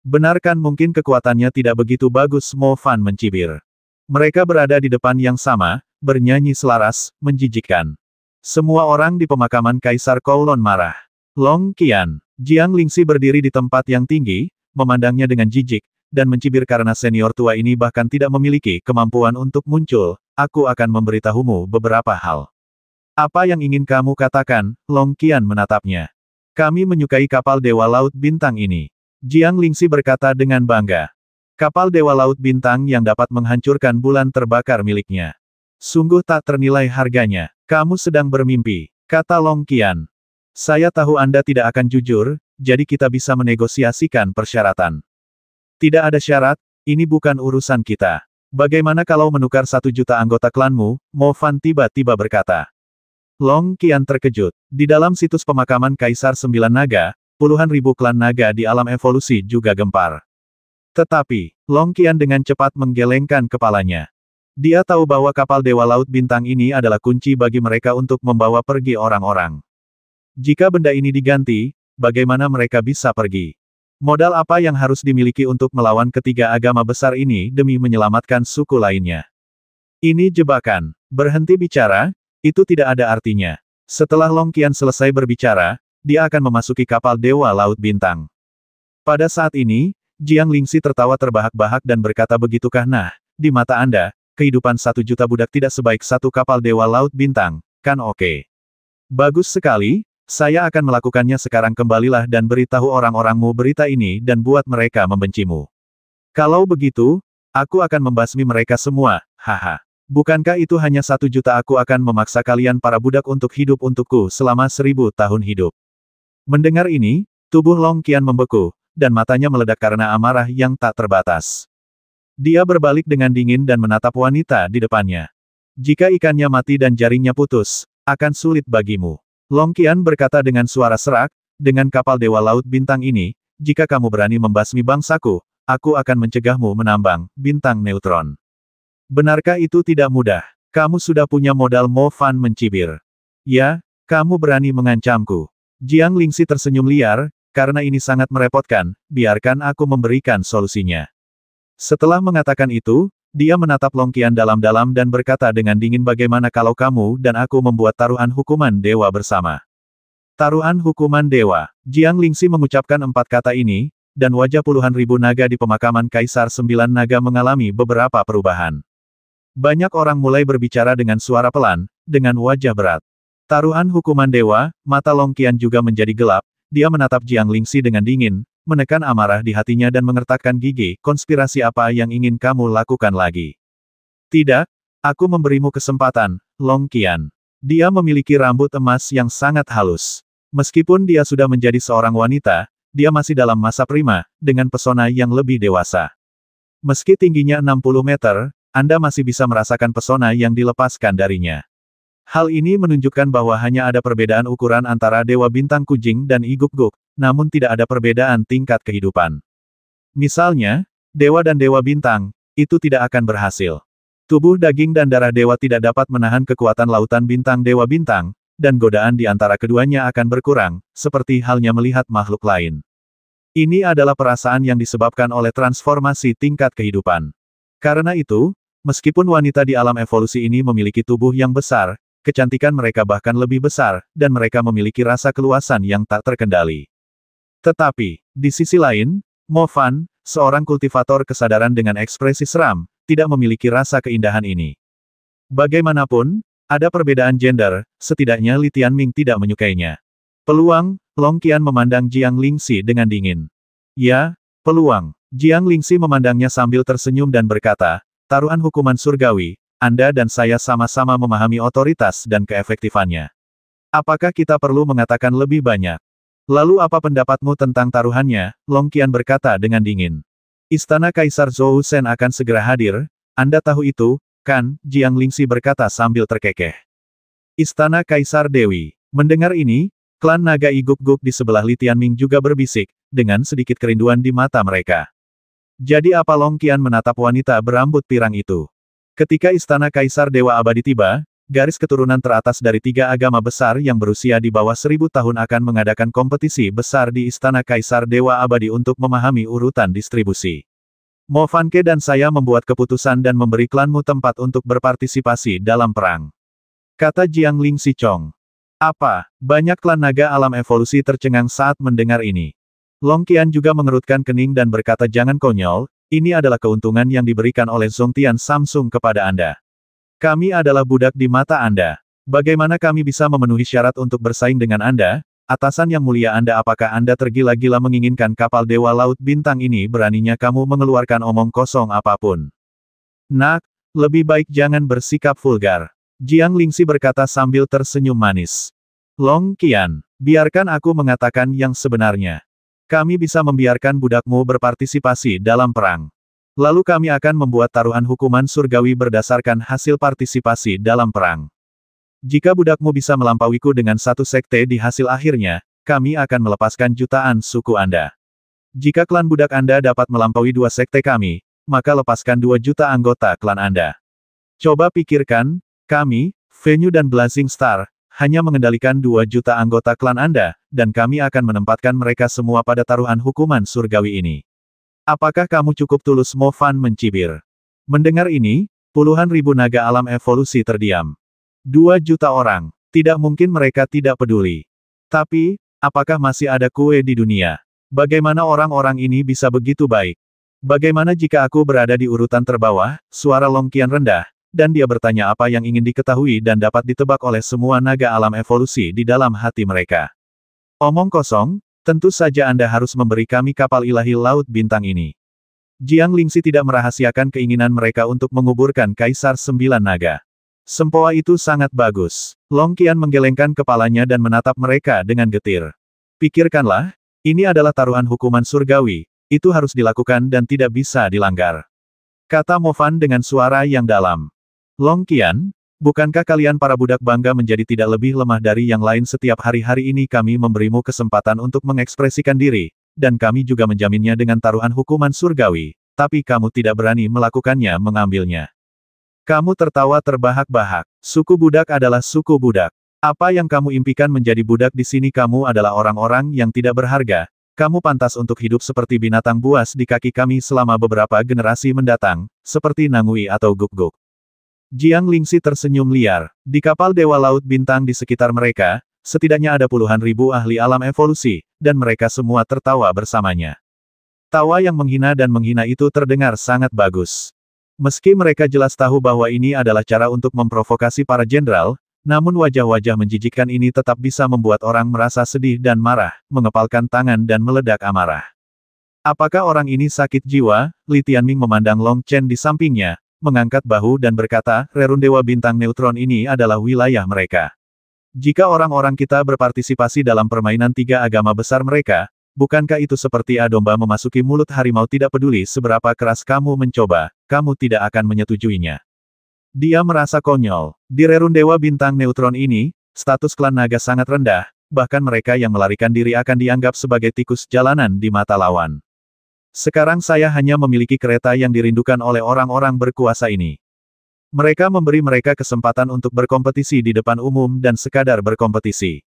Benarkan mungkin kekuatannya tidak begitu bagus, Mo Fan mencibir. Mereka berada di depan yang sama, bernyanyi selaras, menjijikkan. Semua orang di pemakaman Kaisar Kowloon marah. Long Qian. Jiang Lingxi berdiri di tempat yang tinggi, memandangnya dengan jijik, dan mencibir karena senior tua ini bahkan tidak memiliki kemampuan untuk muncul. Aku akan memberitahumu beberapa hal. Apa yang ingin kamu katakan? Long Qian menatapnya. Kami menyukai kapal Dewa Laut Bintang ini. Jiang Lingxi berkata dengan bangga. Kapal Dewa Laut Bintang yang dapat menghancurkan bulan terbakar miliknya. Sungguh tak ternilai harganya. Kamu sedang bermimpi, kata Long Qian. Saya tahu Anda tidak akan jujur, jadi kita bisa menegosiasikan persyaratan. Tidak ada syarat, ini bukan urusan kita. Bagaimana kalau menukar 1 juta anggota klanmu? Mo Fan tiba-tiba berkata. Long Qian terkejut. Di dalam situs pemakaman Kaisar Sembilan Naga, puluhan ribu klan naga di alam evolusi juga gempar. Tetapi, Long Qian dengan cepat menggelengkan kepalanya. Dia tahu bahwa kapal Dewa Laut Bintang ini adalah kunci bagi mereka untuk membawa pergi orang-orang. Jika benda ini diganti, bagaimana mereka bisa pergi? Modal apa yang harus dimiliki untuk melawan ketiga agama besar ini demi menyelamatkan suku lainnya? Ini jebakan. Berhenti bicara, itu tidak ada artinya. Setelah Long Qian selesai berbicara, dia akan memasuki kapal Dewa Laut Bintang. Pada saat ini, Jiang Lingxi tertawa terbahak-bahak dan berkata, begitukah? Nah, di mata Anda, kehidupan 1 juta budak tidak sebaik 1 kapal Dewa Laut Bintang, kan? Oke. Bagus sekali. Saya akan melakukannya sekarang. Kembalilah dan beritahu orang-orangmu berita ini dan buat mereka membencimu. Kalau begitu, aku akan membasmi mereka semua, haha. Bukankah itu hanya 1 juta? Aku akan memaksa kalian para budak untuk hidup untukku selama 1000 tahun hidup. Mendengar ini, tubuh Long Qian membeku, dan matanya meledak karena amarah yang tak terbatas. Dia berbalik dengan dingin dan menatap wanita di depannya. Jika ikannya mati dan jaringnya putus, akan sulit bagimu. Long Qian berkata dengan suara serak, dengan kapal Dewa Laut Bintang ini, jika kamu berani membasmi bangsaku, aku akan mencegahmu menambang bintang neutron. Benarkah itu tidak mudah? Kamu sudah punya modal? Mo Fan mencibir. Ya, kamu berani mengancamku. Jiang Lingxi tersenyum liar, karena ini sangat merepotkan, biarkan aku memberikan solusinya. Setelah mengatakan itu, dia menatap Long Qian dalam-dalam dan berkata dengan dingin, bagaimana kalau kamu dan aku membuat taruhan hukuman dewa bersama? Taruhan hukuman dewa. Jiang Lingxi mengucapkan 4 kata ini, dan wajah puluhan ribu naga di pemakaman Kaisar Sembilan Naga mengalami beberapa perubahan. Banyak orang mulai berbicara dengan suara pelan, dengan wajah berat. Taruhan hukuman dewa, mata Long Qian juga menjadi gelap, dia menatap Jiang Lingxi dengan dingin, menekan amarah di hatinya dan mengertakkan gigi. Konspirasi apa yang ingin kamu lakukan lagi? Tidak, aku memberimu kesempatan, Long Qian. Dia memiliki rambut emas yang sangat halus. Meskipun dia sudah menjadi seorang wanita, dia masih dalam masa prima, dengan pesona yang lebih dewasa. Meski tingginya 60 meter, Anda masih bisa merasakan pesona yang dilepaskan darinya. Hal ini menunjukkan bahwa hanya ada perbedaan ukuran antara Dewa Bintang Kujing dan Iguk-guk, namun tidak ada perbedaan tingkat kehidupan. Misalnya, Dewa dan Dewa Bintang, itu tidak akan berhasil. Tubuh daging dan darah dewa tidak dapat menahan kekuatan lautan bintang Dewa Bintang, dan godaan di antara keduanya akan berkurang, seperti halnya melihat makhluk lain. Ini adalah perasaan yang disebabkan oleh transformasi tingkat kehidupan. Karena itu, meskipun wanita di alam evolusi ini memiliki tubuh yang besar, kecantikan mereka bahkan lebih besar, dan mereka memiliki rasa keluasan yang tak terkendali. Tetapi, di sisi lain, Mo Fan, seorang kultivator kesadaran dengan ekspresi seram, tidak memiliki rasa keindahan ini. Bagaimanapun, ada perbedaan gender, setidaknya Li Tianming tidak menyukainya. Peluang, Long Qian memandang Jiang Lingxi dengan dingin. Ya, peluang. Jiang Lingxi memandangnya sambil tersenyum dan berkata, taruhan hukuman surgawi, Anda dan saya sama-sama memahami otoritas dan keefektifannya. Apakah kita perlu mengatakan lebih banyak? Lalu apa pendapatmu tentang taruhannya? Long Qian berkata dengan dingin. Istana Kaisar Zhou Shen akan segera hadir, Anda tahu itu, kan? Jiang Lingxi berkata sambil terkekeh. Istana Kaisar Dewi. Mendengar ini, klan naga Iguk-Guk di sebelah Li Tianming juga berbisik, dengan sedikit kerinduan di mata mereka. Jadi apa? Long Qian menatap wanita berambut pirang itu. Ketika Istana Kaisar Dewa Abadi tiba, garis keturunan teratas dari 3 agama besar yang berusia di bawah 1000 tahun akan mengadakan kompetisi besar di Istana Kaisar Dewa Abadi untuk memahami urutan distribusi. Mo Fanke dan saya membuat keputusan dan memberi klanmu tempat untuk berpartisipasi dalam perang. Kata Jiang Lingxi Chong. Apa? Banyak klan naga alam evolusi tercengang saat mendengar ini. Long Qian juga mengerutkan kening dan berkata jangan konyol, ini adalah keuntungan yang diberikan oleh Zongtian Samsung kepada Anda. Kami adalah budak di mata Anda. Bagaimana kami bisa memenuhi syarat untuk bersaing dengan Anda? Atasan yang mulia Anda, apakah Anda tergila-gila menginginkan kapal Dewa Laut Bintang ini? Beraninya kamu mengeluarkan omong kosong apapun. Nak, lebih baik jangan bersikap vulgar. Jiang Lingxi berkata sambil tersenyum manis. Long Qian, biarkan aku mengatakan yang sebenarnya. Kami bisa membiarkan budakmu berpartisipasi dalam perang. Lalu kami akan membuat taruhan hukuman surgawi berdasarkan hasil partisipasi dalam perang. Jika budakmu bisa melampauiku dengan 1 sekte di hasil akhirnya, kami akan melepaskan jutaan suku Anda. Jika klan budak Anda dapat melampaui 2 sekte kami, maka lepaskan 2 juta anggota klan Anda. Coba pikirkan, kami, Venue dan Blazing Star, hanya mengendalikan 2 juta anggota klan Anda, dan kami akan menempatkan mereka semua pada taruhan hukuman surgawi ini. Apakah kamu cukup tulus? Mo Fan mencibir. Mendengar ini, puluhan ribu naga alam evolusi terdiam. 2 juta orang. Tidak mungkin mereka tidak peduli. Tapi, apakah masih ada kue di dunia? Bagaimana orang-orang ini bisa begitu baik? Bagaimana jika aku berada di urutan terbawah? Suara Long Qian rendah, dan dia bertanya apa yang ingin diketahui dan dapat ditebak oleh semua naga alam evolusi di dalam hati mereka. Omong kosong. Tentu saja Anda harus memberi kami kapal ilahi Laut Bintang ini. Jiang Lingxi tidak merahasiakan keinginan mereka untuk menguburkan Kaisar 9 Naga. Sempoa itu sangat bagus. Long Qian menggelengkan kepalanya dan menatap mereka dengan getir. Pikirkanlah, ini adalah taruhan hukuman surgawi, itu harus dilakukan dan tidak bisa dilanggar. Kata Mo Fan dengan suara yang dalam. Long Qian, bukankah kalian para budak bangga menjadi tidak lebih lemah dari yang lain? Setiap hari-hari ini kami memberimu kesempatan untuk mengekspresikan diri, dan kami juga menjaminnya dengan taruhan hukuman surgawi, tapi kamu tidak berani melakukannya, mengambilnya. Kamu tertawa terbahak-bahak. Suku budak adalah suku budak. Apa yang kamu impikan menjadi budak di sini? Kamu adalah orang-orang yang tidak berharga. Kamu pantas untuk hidup seperti binatang buas di kaki kami selama beberapa generasi mendatang, seperti Nangui atau Guk-Guk. Jiang Lingxi tersenyum liar. Di kapal Dewa Laut Bintang di sekitar mereka, setidaknya ada puluhan ribu ahli alam evolusi, dan mereka semua tertawa bersamanya. Tawa yang menghina dan menghina itu terdengar sangat bagus. Meski mereka jelas tahu bahwa ini adalah cara untuk memprovokasi para jenderal, namun wajah-wajah menjijikkan ini tetap bisa membuat orang merasa sedih dan marah, mengepalkan tangan dan meledak amarah. Apakah orang ini sakit jiwa? Li Tianming memandang Long Chen di sampingnya, mengangkat bahu dan berkata, Rerun Dewa Bintang Neutron ini adalah wilayah mereka. Jika orang-orang kita berpartisipasi dalam permainan 3 agama besar mereka, bukankah itu seperti domba memasuki mulut harimau? Tidak peduli seberapa keras kamu mencoba, kamu tidak akan menyetujuinya. Dia merasa konyol. Di Rerun Dewa Bintang Neutron ini, status klan naga sangat rendah, bahkan mereka yang melarikan diri akan dianggap sebagai tikus jalanan di mata lawan. Sekarang saya hanya memiliki kereta yang dirindukan oleh orang-orang berkuasa ini. Mereka memberi mereka kesempatan untuk berkompetisi di depan umum dan sekadar berkompetisi.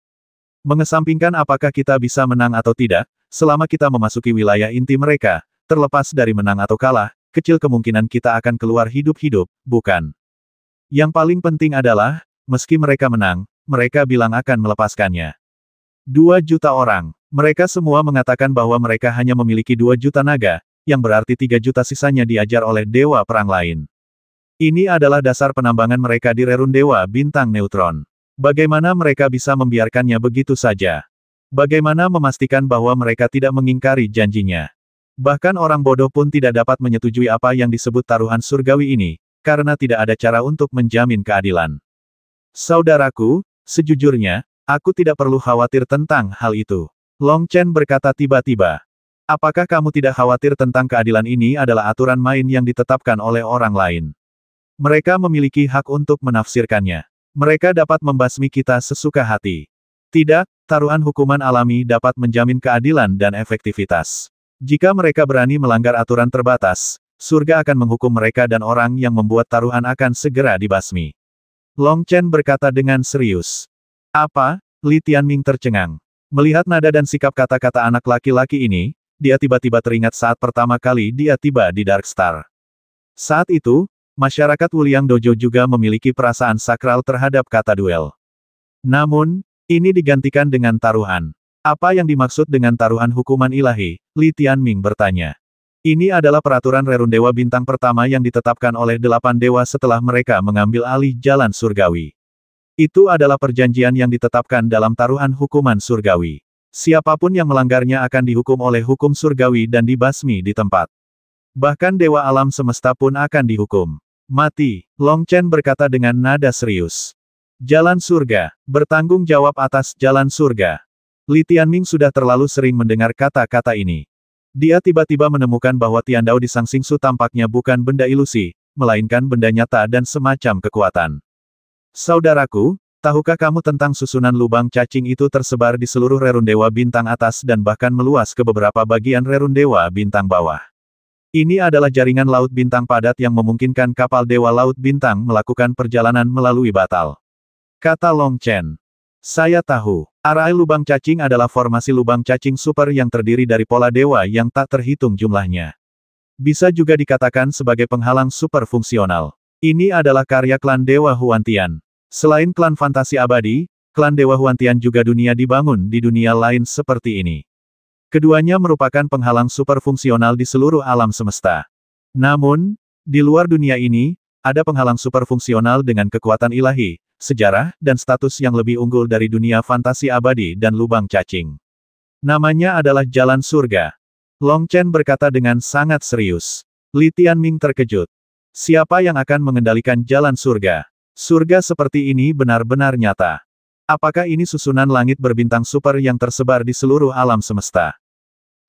Mengesampingkan apakah kita bisa menang atau tidak, selama kita memasuki wilayah inti mereka, terlepas dari menang atau kalah, kecil kemungkinan kita akan keluar hidup-hidup, bukan? Yang paling penting adalah, meski mereka menang, mereka bilang akan melepaskannya. 2 juta orang. Mereka semua mengatakan bahwa mereka hanya memiliki 2 juta naga, yang berarti 3 juta sisanya diajar oleh dewa perang lain. Ini adalah dasar penambangan mereka di rerun dewa bintang neutron. Bagaimana mereka bisa membiarkannya begitu saja? Bagaimana memastikan bahwa mereka tidak mengingkari janjinya? Bahkan orang bodoh pun tidak dapat menyetujui apa yang disebut taruhan surgawi ini, karena tidak ada cara untuk menjamin keadilan. Saudaraku, sejujurnya, aku tidak perlu khawatir tentang hal itu. Long Chen berkata tiba-tiba. Apakah kamu tidak khawatir tentang keadilan ini adalah aturan main yang ditetapkan oleh orang lain? Mereka memiliki hak untuk menafsirkannya. Mereka dapat membasmi kita sesuka hati. Tidak, taruhan hukuman alami dapat menjamin keadilan dan efektivitas. Jika mereka berani melanggar aturan terbatas, surga akan menghukum mereka dan orang yang membuat taruhan akan segera dibasmi. Long Chen berkata dengan serius. Apa? Li Tianming tercengang. Melihat nada dan sikap kata-kata anak laki-laki ini, dia tiba-tiba teringat saat pertama kali dia tiba di Dark Star. Saat itu, masyarakat Wuliang Dojo juga memiliki perasaan sakral terhadap kata duel. Namun, ini digantikan dengan taruhan. Apa yang dimaksud dengan taruhan hukuman ilahi? Li Tianming bertanya. Ini adalah peraturan rerun dewa bintang pertama yang ditetapkan oleh 8 dewa setelah mereka mengambil alih jalan surgawi. Itu adalah perjanjian yang ditetapkan dalam taruhan hukuman surgawi. Siapapun yang melanggarnya akan dihukum oleh hukum surgawi dan dibasmi di tempat. Bahkan dewa alam semesta pun akan dihukum mati. Long Chen berkata dengan nada serius. Jalan surga, bertanggung jawab atas jalan surga. Li Tianming sudah terlalu sering mendengar kata-kata ini. Dia tiba-tiba menemukan bahwa Tiandao di Sang Xingsu tampaknya bukan benda ilusi, melainkan benda nyata dan semacam kekuatan. Saudaraku, tahukah kamu tentang susunan lubang cacing itu tersebar di seluruh rerun dewa bintang atas dan bahkan meluas ke beberapa bagian rerun dewa bintang bawah? Ini adalah jaringan laut bintang padat yang memungkinkan kapal dewa laut bintang melakukan perjalanan melalui batal. Kata Long Chen. Saya tahu, arai lubang cacing adalah formasi lubang cacing super yang terdiri dari pola dewa yang tak terhitung jumlahnya. Bisa juga dikatakan sebagai penghalang super fungsional. Ini adalah karya klan Dewa Huantian. Selain klan fantasi abadi, klan Dewa Huantian juga dunia dibangun di dunia lain seperti ini. Keduanya merupakan penghalang super fungsional di seluruh alam semesta. Namun, di luar dunia ini, ada penghalang super fungsional dengan kekuatan ilahi, sejarah, dan status yang lebih unggul dari dunia fantasi abadi dan lubang cacing. Namanya adalah Jalan Surga. Long Chen berkata dengan sangat serius. Li Tianming terkejut. Siapa yang akan mengendalikan Jalan Surga? Surga seperti ini benar-benar nyata. Apakah ini susunan langit berbintang super yang tersebar di seluruh alam semesta?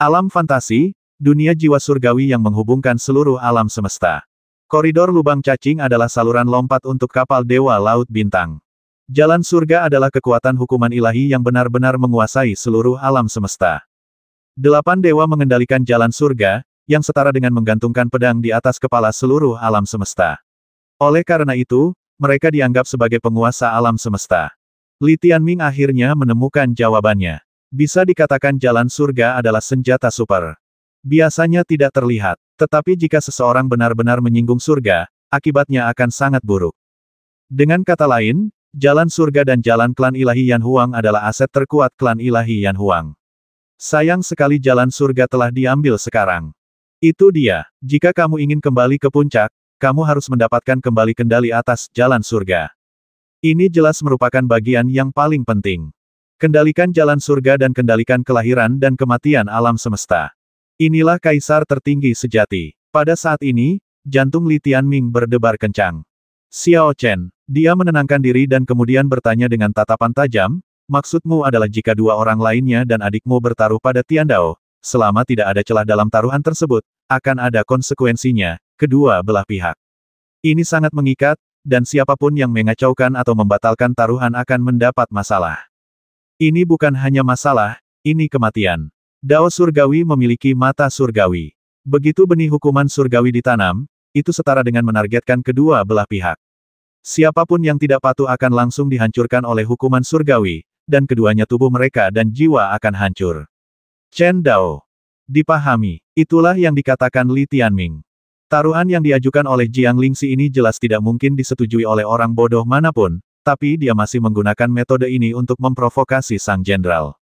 Alam fantasi, dunia jiwa surgawi yang menghubungkan seluruh alam semesta. Koridor lubang cacing adalah saluran lompat untuk kapal dewa laut bintang. Jalan surga adalah kekuatan hukuman ilahi yang benar-benar menguasai seluruh alam semesta. 8 dewa mengendalikan jalan surga, yang setara dengan menggantungkan pedang di atas kepala seluruh alam semesta. Oleh karena itu, mereka dianggap sebagai penguasa alam semesta. Li Tianming akhirnya menemukan jawabannya. Bisa dikatakan jalan surga adalah senjata super. Biasanya tidak terlihat, tetapi jika seseorang benar-benar menyinggung surga, akibatnya akan sangat buruk. Dengan kata lain, jalan surga dan jalan klan ilahi Yan Huang adalah aset terkuat klan ilahi Yan Huang. Sayang sekali jalan surga telah diambil sekarang. Itu dia, jika kamu ingin kembali ke puncak, kamu harus mendapatkan kembali kendali atas jalan surga. Ini jelas merupakan bagian yang paling penting. Kendalikan jalan surga dan kendalikan kelahiran dan kematian alam semesta. Inilah kaisar tertinggi sejati. Pada saat ini, jantung Li Tianming berdebar kencang. Xiao Chen, dia menenangkan diri dan kemudian bertanya dengan tatapan tajam, maksudmu adalah jika 2 orang lainnya dan adikmu bertaruh pada Tiandao, selama tidak ada celah dalam taruhan tersebut, akan ada konsekuensinya, kedua belah pihak. Ini sangat mengikat, dan siapapun yang mengacaukan atau membatalkan taruhan akan mendapat masalah. Ini bukan hanya masalah, ini kematian. Dao surgawi memiliki mata surgawi. Begitu benih hukuman surgawi ditanam, itu setara dengan menargetkan kedua belah pihak. Siapapun yang tidak patuh akan langsung dihancurkan oleh hukuman surgawi, dan keduanya tubuh mereka dan jiwa akan hancur. Chen Dao. Dipahami, itulah yang dikatakan Li Tianming. Taruhan yang diajukan oleh Jiang Lingxi ini jelas tidak mungkin disetujui oleh orang bodoh manapun, tapi dia masih menggunakan metode ini untuk memprovokasi sang jenderal.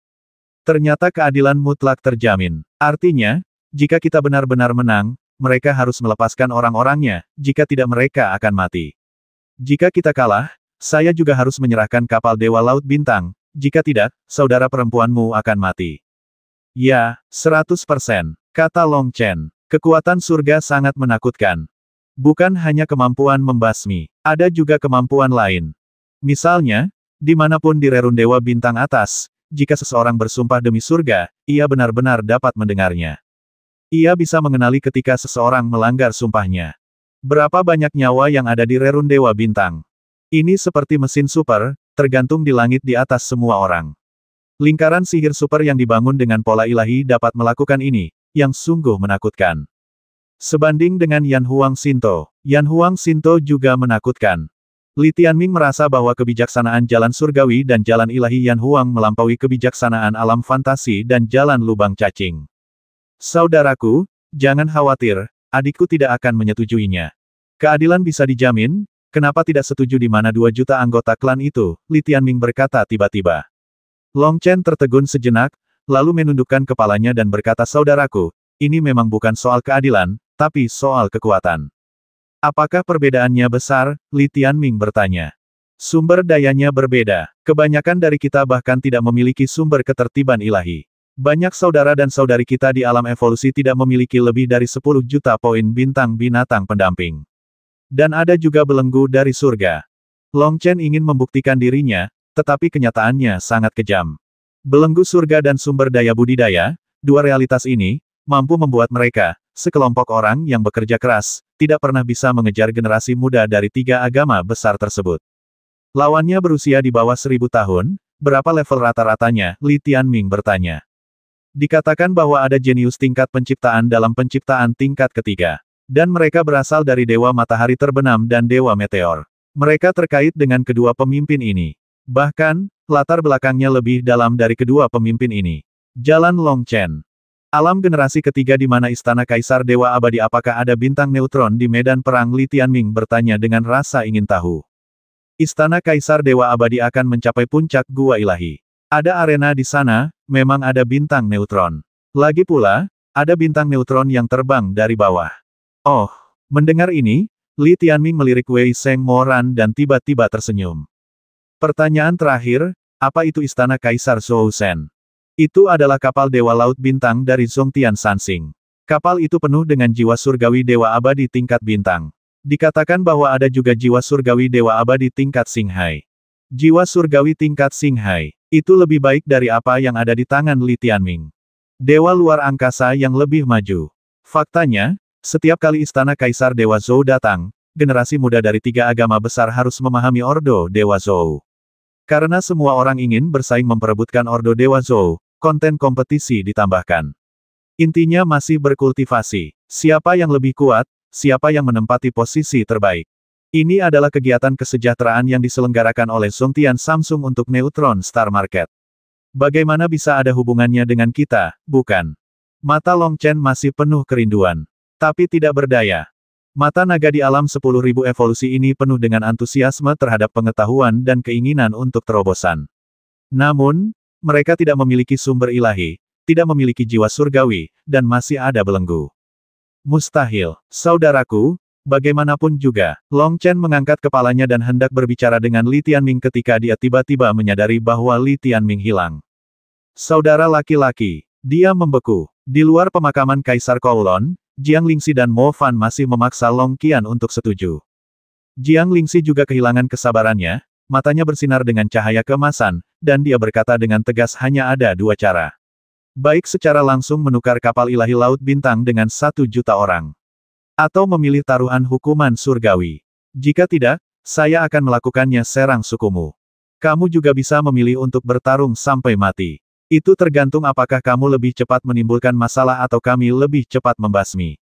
Ternyata keadilan mutlak terjamin. Artinya, jika kita benar-benar menang, mereka harus melepaskan orang-orangnya, jika tidak mereka akan mati. Jika kita kalah, saya juga harus menyerahkan kapal Dewa Laut Bintang, jika tidak, saudara perempuanmu akan mati. Ya, 100%, kata Long Chen. Kekuatan surga sangat menakutkan. Bukan hanya kemampuan membasmi, ada juga kemampuan lain. Misalnya, dimanapun di rerun Dewa Bintang atas, jika seseorang bersumpah demi surga, ia benar-benar dapat mendengarnya. Ia bisa mengenali ketika seseorang melanggar sumpahnya. Berapa banyak nyawa yang ada di rerun Dewa Bintang? Ini seperti mesin super, tergantung di langit di atas semua orang. Lingkaran sihir super yang dibangun dengan pola ilahi dapat melakukan ini, yang sungguh menakutkan. Sebanding dengan Yan Huang Shinto juga menakutkan. Li Tianming merasa bahwa kebijaksanaan jalan surgawi dan jalan ilahi Yan Huang melampaui kebijaksanaan alam fantasi dan jalan lubang cacing. Saudaraku, jangan khawatir, adikku tidak akan menyetujuinya. Keadilan bisa dijamin, kenapa tidak setuju di mana 2 juta anggota klan itu, Li Tianming berkata tiba-tiba. Long Chen tertegun sejenak, lalu menundukkan kepalanya dan berkata saudaraku, ini memang bukan soal keadilan, tapi soal kekuatan. Apakah perbedaannya besar? Li Tianming bertanya. Sumber dayanya berbeda. Kebanyakan dari kita bahkan tidak memiliki sumber ketertiban ilahi. Banyak saudara dan saudari kita di alam evolusi tidak memiliki lebih dari 10 juta poin bintang binatang pendamping. Dan ada juga belenggu dari surga. Long Chen ingin membuktikan dirinya, tetapi kenyataannya sangat kejam. Belenggu surga dan sumber daya budidaya, dua realitas ini, mampu membuat mereka, sekelompok orang yang bekerja keras, tidak pernah bisa mengejar generasi muda dari 3 agama besar tersebut. Lawannya berusia di bawah 1000 tahun, berapa level rata-ratanya? Li Tianming bertanya. Dikatakan bahwa ada jenius tingkat penciptaan dalam penciptaan tingkat ketiga. Dan mereka berasal dari Dewa Matahari Terbenam dan Dewa Meteor. Mereka terkait dengan kedua pemimpin ini. Bahkan, latar belakangnya lebih dalam dari kedua pemimpin ini. Jalan Long Chen. Alam generasi ketiga di mana Istana Kaisar Dewa Abadi apakah ada bintang neutron di medan perang? Li Tianming bertanya dengan rasa ingin tahu. Istana Kaisar Dewa Abadi akan mencapai puncak gua ilahi. Ada arena di sana, memang ada bintang neutron. Lagi pula, ada bintang neutron yang terbang dari bawah. Oh, mendengar ini, Li Tianming melirik Wei Sheng Moran dan tiba-tiba tersenyum. Pertanyaan terakhir, apa itu Istana Kaisar Zhou Shen? Itu adalah kapal Dewa Laut Bintang dari Zhongtian Sansing. Kapal itu penuh dengan jiwa surgawi Dewa Abadi tingkat bintang. Dikatakan bahwa ada juga jiwa surgawi Dewa Abadi tingkat Xinghai. Jiwa surgawi tingkat Xinghai, itu lebih baik dari apa yang ada di tangan Li Tianming. Dewa luar angkasa yang lebih maju. Faktanya, setiap kali Istana Kaisar Dewa Zhou datang, generasi muda dari 3 agama besar harus memahami Ordo Dewa Zhou. Karena semua orang ingin bersaing memperebutkan Ordo Dewa Zhou, konten kompetisi ditambahkan. Intinya masih berkultivasi. Siapa yang lebih kuat, siapa yang menempati posisi terbaik. Ini adalah kegiatan kesejahteraan yang diselenggarakan oleh Zhongtian Samsung untuk Neutron Star Market. Bagaimana bisa ada hubungannya dengan kita, bukan? Mata Long Chen masih penuh kerinduan. Tapi tidak berdaya. Mata naga di alam 10.000 evolusi ini penuh dengan antusiasme terhadap pengetahuan dan keinginan untuk terobosan. Namun, mereka tidak memiliki sumber ilahi, tidak memiliki jiwa surgawi, dan masih ada belenggu. Mustahil, saudaraku, bagaimanapun juga. Long Chen mengangkat kepalanya dan hendak berbicara dengan Li Tianming ketika dia tiba-tiba menyadari bahwa Li Tianming hilang. Saudara laki-laki, dia membeku. Di luar pemakaman Kaisar Kowloon, Jiang Lingxi dan Mo Fan masih memaksa Long Qian untuk setuju. Jiang Lingxi juga kehilangan kesabarannya, matanya bersinar dengan cahaya keemasan, dan dia berkata dengan tegas hanya ada 2 cara. Baik secara langsung menukar kapal ilahi Laut Bintang dengan 1 juta orang. Atau memilih taruhan hukuman surgawi. Jika tidak, saya akan melakukannya serang sukumu. Kamu juga bisa memilih untuk bertarung sampai mati. Itu tergantung apakah kamu lebih cepat menimbulkan masalah atau kami lebih cepat membasmi.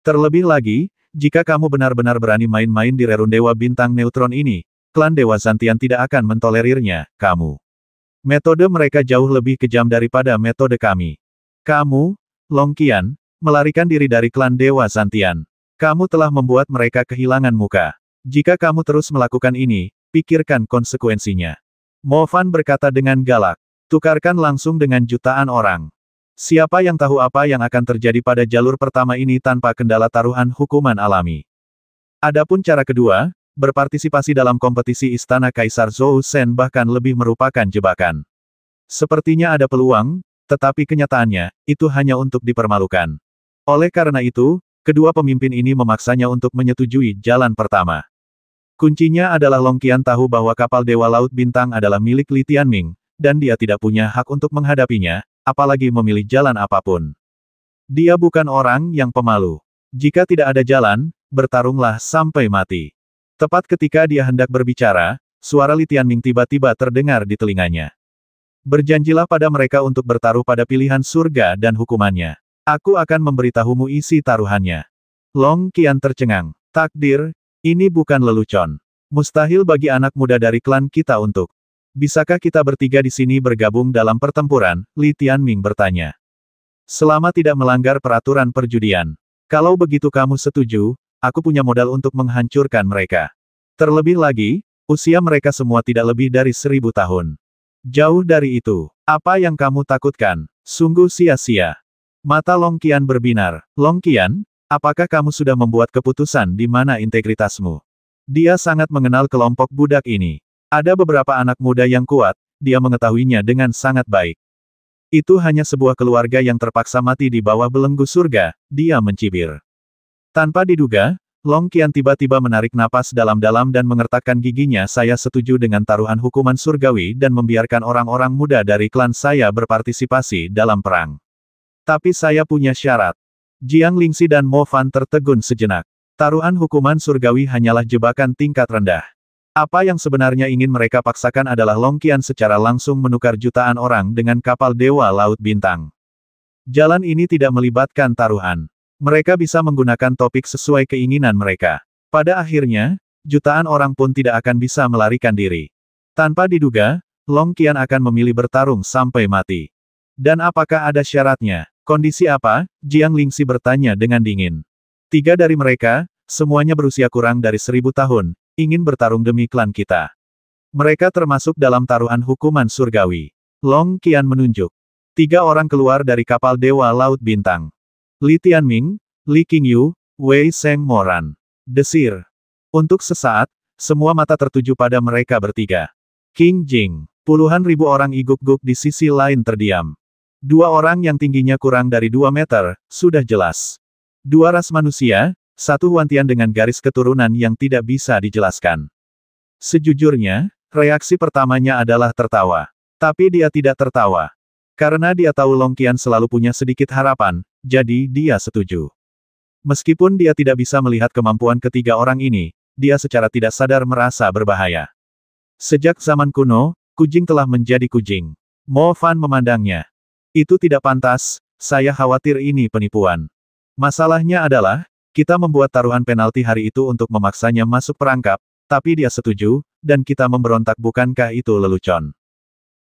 Terlebih lagi, jika kamu benar-benar berani main-main di rerun Dewa Bintang Neutron ini, klan Dewa Zantian tidak akan mentolerirnya, kamu. Metode mereka jauh lebih kejam daripada metode kami. Kamu, Long Qian, melarikan diri dari klan Dewa Zantian. Kamu telah membuat mereka kehilangan muka. Jika kamu terus melakukan ini, pikirkan konsekuensinya. Mo Fan berkata dengan galak. Tukarkan langsung dengan jutaan orang. Siapa yang tahu apa yang akan terjadi pada jalur pertama ini tanpa kendala taruhan hukuman alami. Adapun cara kedua, berpartisipasi dalam kompetisi Istana Kaisar Zhou Shen bahkan lebih merupakan jebakan. Sepertinya ada peluang, tetapi kenyataannya, itu hanya untuk dipermalukan. Oleh karena itu, kedua pemimpin ini memaksanya untuk menyetujui jalan pertama. Kuncinya adalah Long Qian tahu bahwa kapal Dewa Laut Bintang adalah milik Li Tianming, dan dia tidak punya hak untuk menghadapinya, apalagi memilih jalan apapun. Dia bukan orang yang pemalu. Jika tidak ada jalan, bertarunglah sampai mati. Tepat ketika dia hendak berbicara, suara Li Tianming tiba-tiba terdengar di telinganya. Berjanjilah pada mereka untuk bertaruh pada pilihan surga dan hukumannya. Aku akan memberitahumu isi taruhannya. Long Qian tercengang. Takdir, ini bukan lelucon. Mustahil bagi anak muda dari klan kita untuk. Bisakah kita bertiga di sini bergabung dalam pertempuran? Li Tianming bertanya. Selama tidak melanggar peraturan perjudian. Kalau begitu kamu setuju, aku punya modal untuk menghancurkan mereka. Terlebih lagi, usia mereka semua tidak lebih dari 1000 tahun. Jauh dari itu, apa yang kamu takutkan? Sungguh sia-sia. Mata Long Qian berbinar. Long Qian, apakah kamu sudah membuat keputusan di mana integritasmu? Dia sangat mengenal kelompok budak ini. Ada beberapa anak muda yang kuat, dia mengetahuinya dengan sangat baik. Itu hanya sebuah keluarga yang terpaksa mati di bawah belenggu surga, dia mencibir. Tanpa diduga, Long Qian tiba-tiba menarik napas dalam-dalam dan mengertakkan giginya. Saya setuju dengan taruhan hukuman surgawi dan membiarkan orang-orang muda dari klan saya berpartisipasi dalam perang. Tapi saya punya syarat. Jiang Lingxi dan Mo Fan tertegun sejenak. Taruhan hukuman surgawi hanyalah jebakan tingkat rendah. Apa yang sebenarnya ingin mereka paksakan adalah Long Qian secara langsung menukar jutaan orang dengan kapal Dewa Laut Bintang. Jalan ini tidak melibatkan taruhan. Mereka bisa menggunakan topik sesuai keinginan mereka. Pada akhirnya, jutaan orang pun tidak akan bisa melarikan diri. Tanpa diduga, Long Qian akan memilih bertarung sampai mati. Dan apakah ada syaratnya? Kondisi apa? Jiang Lingxi bertanya dengan dingin. 3 dari mereka, semuanya berusia kurang dari 1000 tahun, ingin bertarung demi klan kita. Mereka termasuk dalam taruhan hukuman surgawi. Long Qian menunjuk. 3 orang keluar dari kapal Dewa Laut Bintang. Li Tianming, Li Qingyu, Wei Sheng Moran. Desir. Untuk sesaat, semua mata tertuju pada mereka bertiga. Qing Jing. Puluhan ribu orang iguk-guk di sisi lain terdiam. 2 orang yang tingginya kurang dari 2 meter, sudah jelas. 2 ras manusia, 1 Huantian dengan garis keturunan yang tidak bisa dijelaskan. Sejujurnya, reaksi pertamanya adalah tertawa. Tapi dia tidak tertawa. Karena dia tahu Long Qian selalu punya sedikit harapan, jadi dia setuju. Meskipun dia tidak bisa melihat kemampuan ketiga orang ini, dia secara tidak sadar merasa berbahaya. Sejak zaman kuno, Kujing telah menjadi Kujing. Mo Fan memandangnya. Itu tidak pantas, saya khawatir ini penipuan. Masalahnya adalah, kita membuat taruhan penalti hari itu untuk memaksanya masuk perangkap, tapi dia setuju, dan kita memberontak. Bukankah itu lelucon?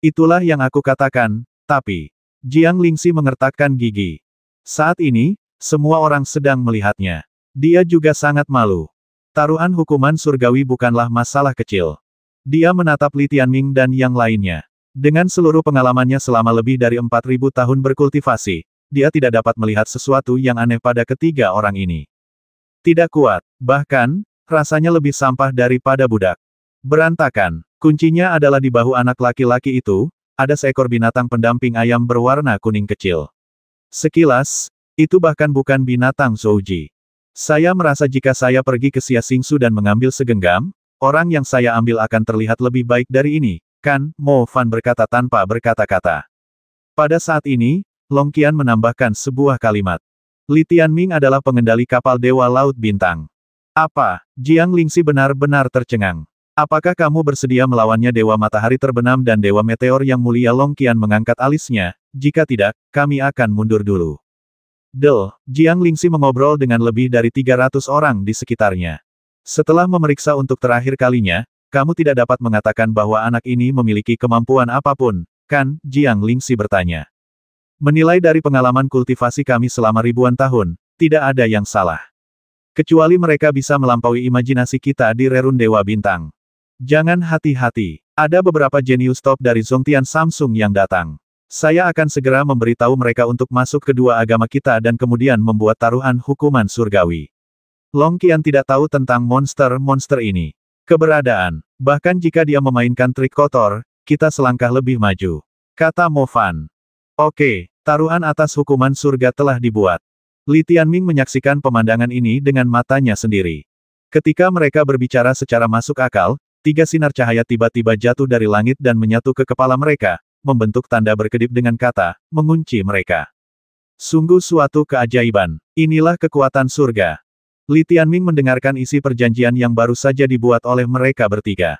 Itulah yang aku katakan, tapi... Jiang Lingxi mengertakkan gigi. Saat ini, semua orang sedang melihatnya. Dia juga sangat malu. Taruhan hukuman surgawi bukanlah masalah kecil. Dia menatap Li Tianming dan yang lainnya. Dengan seluruh pengalamannya selama lebih dari 4000 tahun berkultivasi, dia tidak dapat melihat sesuatu yang aneh pada ketiga orang ini. Tidak kuat, bahkan, rasanya lebih sampah daripada budak. Berantakan. Kuncinya adalah di bahu anak laki-laki itu, ada seekor binatang pendamping ayam berwarna kuning kecil. Sekilas, itu bahkan bukan binatang Zhouji. Saya merasa jika saya pergi ke Xia Xingsu dan mengambil segenggam, orang yang saya ambil akan terlihat lebih baik dari ini. Kan, Mo Fan berkata tanpa berkata-kata. Pada saat ini, Long Qian menambahkan sebuah kalimat. Li Tianming adalah pengendali kapal Dewa Laut Bintang. Apa? Jiang Lingxi benar-benar tercengang. Apakah kamu bersedia melawannya Dewa Matahari Terbenam dan Dewa Meteor yang mulia? Long Qian mengangkat alisnya, jika tidak, kami akan mundur dulu. Jiang Lingxi mengobrol dengan lebih dari 300 orang di sekitarnya. Setelah memeriksa untuk terakhir kalinya, kamu tidak dapat mengatakan bahwa anak ini memiliki kemampuan apapun, kan? Jiang Lingxi bertanya. Menilai dari pengalaman kultivasi kami selama ribuan tahun, tidak ada yang salah. Kecuali mereka bisa melampaui imajinasi kita di Rerun Dewa Bintang. Jangan hati-hati. Ada beberapa jenius top dari Zhongtian Samsung yang datang. Saya akan segera memberitahu mereka untuk masuk kedua agama kita dan kemudian membuat taruhan hukuman surgawi. Long Qian tidak tahu tentang monster-monster ini. Keberadaan. Bahkan jika dia memainkan trik kotor, kita selangkah lebih maju. Kata Mo Fan. Oke, taruhan atas hukuman surga telah dibuat. Li Tianming menyaksikan pemandangan ini dengan matanya sendiri. Ketika mereka berbicara secara masuk akal, 3 sinar cahaya tiba-tiba jatuh dari langit dan menyatu ke kepala mereka, membentuk tanda berkedip dengan kata, mengunci mereka. Sungguh suatu keajaiban. Inilah kekuatan surga. Li Tianming mendengarkan isi perjanjian yang baru saja dibuat oleh mereka bertiga.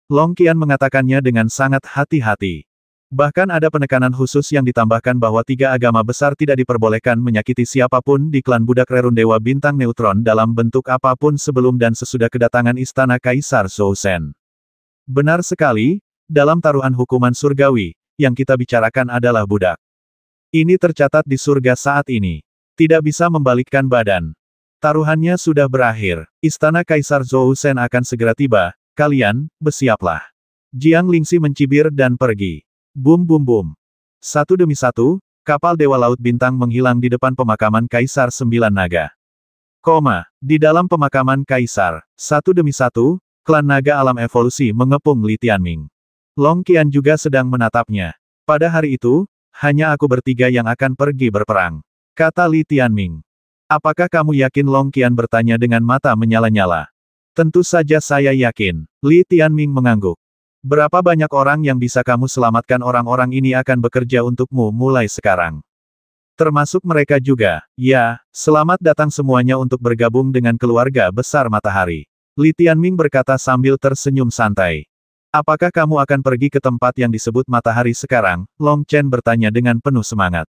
Long Qian mengatakannya dengan sangat hati-hati. Bahkan ada penekanan khusus yang ditambahkan bahwa 3 agama besar tidak diperbolehkan menyakiti siapapun di klan budak Rerun Dewa Bintang Neutron dalam bentuk apapun sebelum dan sesudah kedatangan istana Kaisar Zhou Shen. Benar sekali, dalam taruhan hukuman surgawi, yang kita bicarakan adalah budak. Ini tercatat di surga saat ini. Tidak bisa membalikkan badan. Taruhannya sudah berakhir. Istana Kaisar Zhou Shen akan segera tiba, kalian, bersiaplah. Jiang Lingxi mencibir dan pergi. Bum bum bum. Satu demi satu, kapal Dewa Laut Bintang menghilang di depan pemakaman Kaisar Sembilan Naga. Di dalam pemakaman Kaisar, satu demi satu, klan naga alam evolusi mengepung Li Tianming. Long Qian juga sedang menatapnya. Pada hari itu, hanya aku bertiga yang akan pergi berperang. Kata Li Tianming. Apakah kamu yakin? Long Qian bertanya dengan mata menyala-nyala. Tentu saja saya yakin. Li Tianming mengangguk. Berapa banyak orang yang bisa kamu selamatkan? Orang-orang ini akan bekerja untukmu mulai sekarang. Termasuk mereka juga. Ya, selamat datang semuanya untuk bergabung dengan keluarga besar matahari. Li Tianming berkata sambil tersenyum santai. Apakah kamu akan pergi ke tempat yang disebut matahari sekarang? Long Chen bertanya dengan penuh semangat.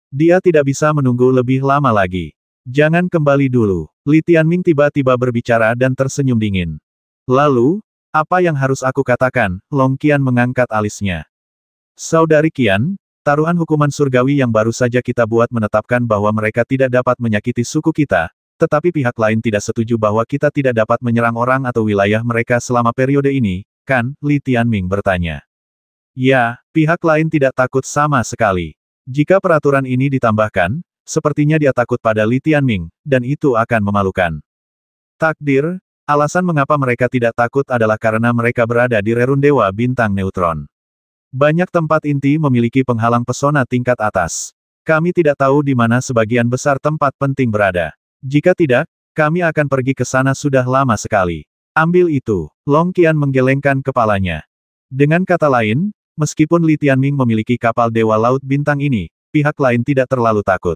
Dia tidak bisa menunggu lebih lama lagi. Jangan kembali dulu. Li Tianming tiba-tiba berbicara dan tersenyum dingin. Lalu, apa yang harus aku katakan? Long Qian mengangkat alisnya. Saudari Qian, taruhan hukuman surgawi yang baru saja kita buat menetapkan bahwa mereka tidak dapat menyakiti suku kita, tetapi pihak lain tidak setuju bahwa kita tidak dapat menyerang orang atau wilayah mereka selama periode ini, kan? Li Tianming bertanya. Ya, pihak lain tidak takut sama sekali. Jika peraturan ini ditambahkan, sepertinya dia takut pada Li Tianming, dan itu akan memalukan. Takdir. Alasan mengapa mereka tidak takut adalah karena mereka berada di Rerun Dewa Bintang Neutron. Banyak tempat inti memiliki penghalang pesona tingkat atas. Kami tidak tahu di mana sebagian besar tempat penting berada. Jika tidak, kami akan pergi ke sana sudah lama sekali. Ambil itu. Long Qian menggelengkan kepalanya. Dengan kata lain, meskipun Li Tianming memiliki kapal Dewa Laut Bintang ini, pihak lain tidak terlalu takut.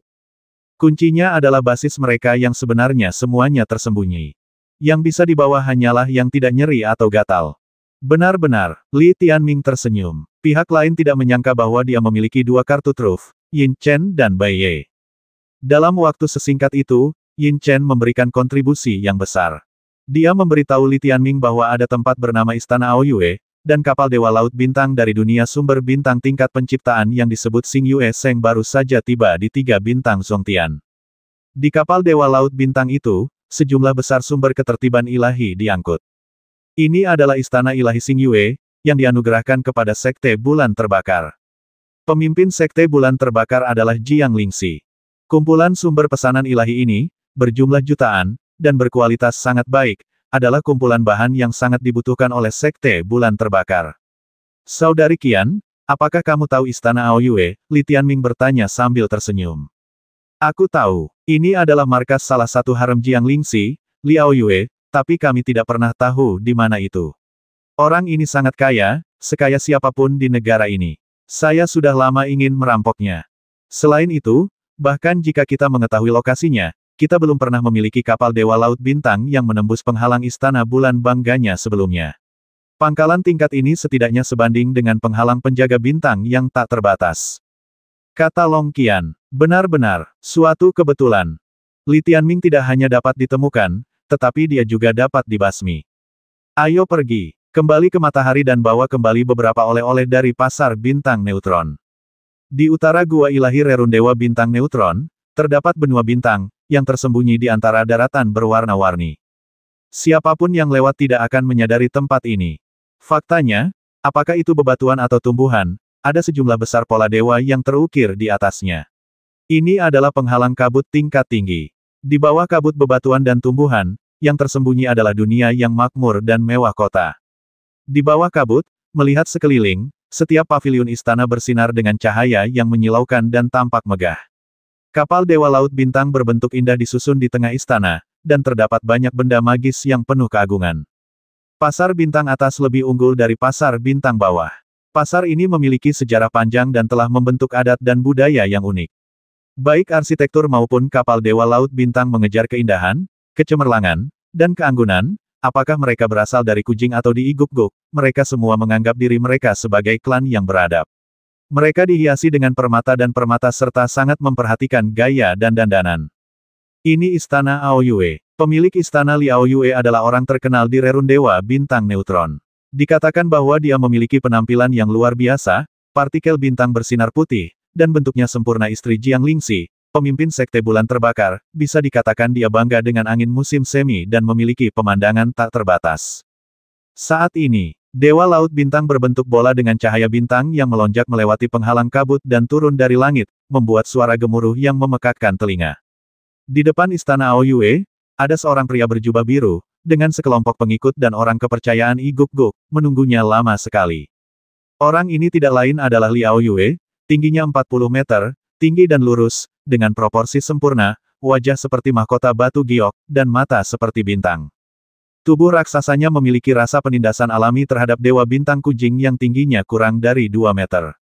Kuncinya adalah basis mereka yang sebenarnya semuanya tersembunyi. Yang bisa dibawa hanyalah yang tidak nyeri atau gatal. Benar-benar, Li Tianming tersenyum. Pihak lain tidak menyangka bahwa dia memiliki 2 kartu truf, Yin Chen dan Bai Ye. Dalam waktu sesingkat itu, Yin Chen memberikan kontribusi yang besar. Dia memberitahu Li Tianming bahwa ada tempat bernama Istana Aoyue, dan kapal Dewa Laut Bintang dari dunia sumber bintang tingkat penciptaan yang disebut Xing Yue Seng baru saja tiba di 3 bintang Zhongtian. Di kapal Dewa Laut Bintang itu, sejumlah besar sumber ketertiban ilahi diangkut. Ini adalah istana ilahi Xing Yue, yang dianugerahkan kepada Sekte Bulan Terbakar. Pemimpin Sekte Bulan Terbakar adalah Jiang Lingxi. Kumpulan sumber pesanan ilahi ini, berjumlah jutaan, dan berkualitas sangat baik, adalah kumpulan bahan yang sangat dibutuhkan oleh Sekte Bulan Terbakar. Saudari Qian, apakah kamu tahu istana Aoyue? Li Tianming bertanya sambil tersenyum. Aku tahu, ini adalah markas salah satu harem Jiang Lingxi, Li Aoyue, tapi kami tidak pernah tahu di mana itu. Orang ini sangat kaya, sekaya siapapun di negara ini. Saya sudah lama ingin merampoknya. Selain itu, bahkan jika kita mengetahui lokasinya, kita belum pernah memiliki kapal Dewa Laut Bintang yang menembus penghalang istana bulan bangganya sebelumnya. Pangkalan tingkat ini setidaknya sebanding dengan penghalang penjaga bintang yang tak terbatas. Kata Long Qian. Benar-benar, suatu kebetulan. Li Tianming tidak hanya dapat ditemukan, tetapi dia juga dapat dibasmi. Ayo pergi, kembali ke matahari dan bawa kembali beberapa oleh-oleh dari pasar bintang neutron. Di utara gua ilahi Rerun Dewa Bintang Neutron, terdapat benua bintang, yang tersembunyi di antara daratan berwarna-warni. Siapapun yang lewat tidak akan menyadari tempat ini. Faktanya, apakah itu bebatuan atau tumbuhan, ada sejumlah besar pola dewa yang terukir di atasnya. Ini adalah penghalang kabut tingkat tinggi. Di bawah kabut bebatuan dan tumbuhan, yang tersembunyi adalah dunia yang makmur dan mewah kota. Di bawah kabut, melihat sekeliling, setiap paviliun istana bersinar dengan cahaya yang menyilaukan dan tampak megah. Kapal Dewa Laut Bintang berbentuk indah disusun di tengah istana, dan terdapat banyak benda magis yang penuh keagungan. Pasar bintang atas lebih unggul dari pasar bintang bawah. Pasar ini memiliki sejarah panjang dan telah membentuk adat dan budaya yang unik. Baik arsitektur maupun kapal Dewa Laut Bintang mengejar keindahan, kecemerlangan, dan keanggunan. Apakah mereka berasal dari Kujing atau di Iguk-guk, mereka semua menganggap diri mereka sebagai klan yang beradab. Mereka dihiasi dengan permata dan permata serta sangat memperhatikan gaya dan dandanan. Ini Istana Aoyue. Pemilik Istana Li Aoyue adalah orang terkenal di Rerun Dewa Bintang Neutron. Dikatakan bahwa dia memiliki penampilan yang luar biasa, partikel bintang bersinar putih, dan bentuknya sempurna. Istri Jiang Lingxi, pemimpin sekte bulan terbakar, bisa dikatakan dia bangga dengan angin musim semi dan memiliki pemandangan tak terbatas. Saat ini, Dewa Laut Bintang berbentuk bola dengan cahaya bintang yang melonjak melewati penghalang kabut dan turun dari langit, membuat suara gemuruh yang memekakkan telinga. Di depan Istana Aoyue, ada seorang pria berjubah biru, dengan sekelompok pengikut dan orang kepercayaan Iguk-guk, menunggunya lama sekali. Orang ini tidak lain adalah Li Aoyue, tingginya 40 meter, tinggi dan lurus, dengan proporsi sempurna, wajah seperti mahkota batu giok, dan mata seperti bintang. Tubuh raksasanya memiliki rasa penindasan alami terhadap Dewa Bintang Kujing yang tingginya kurang dari 2 meter.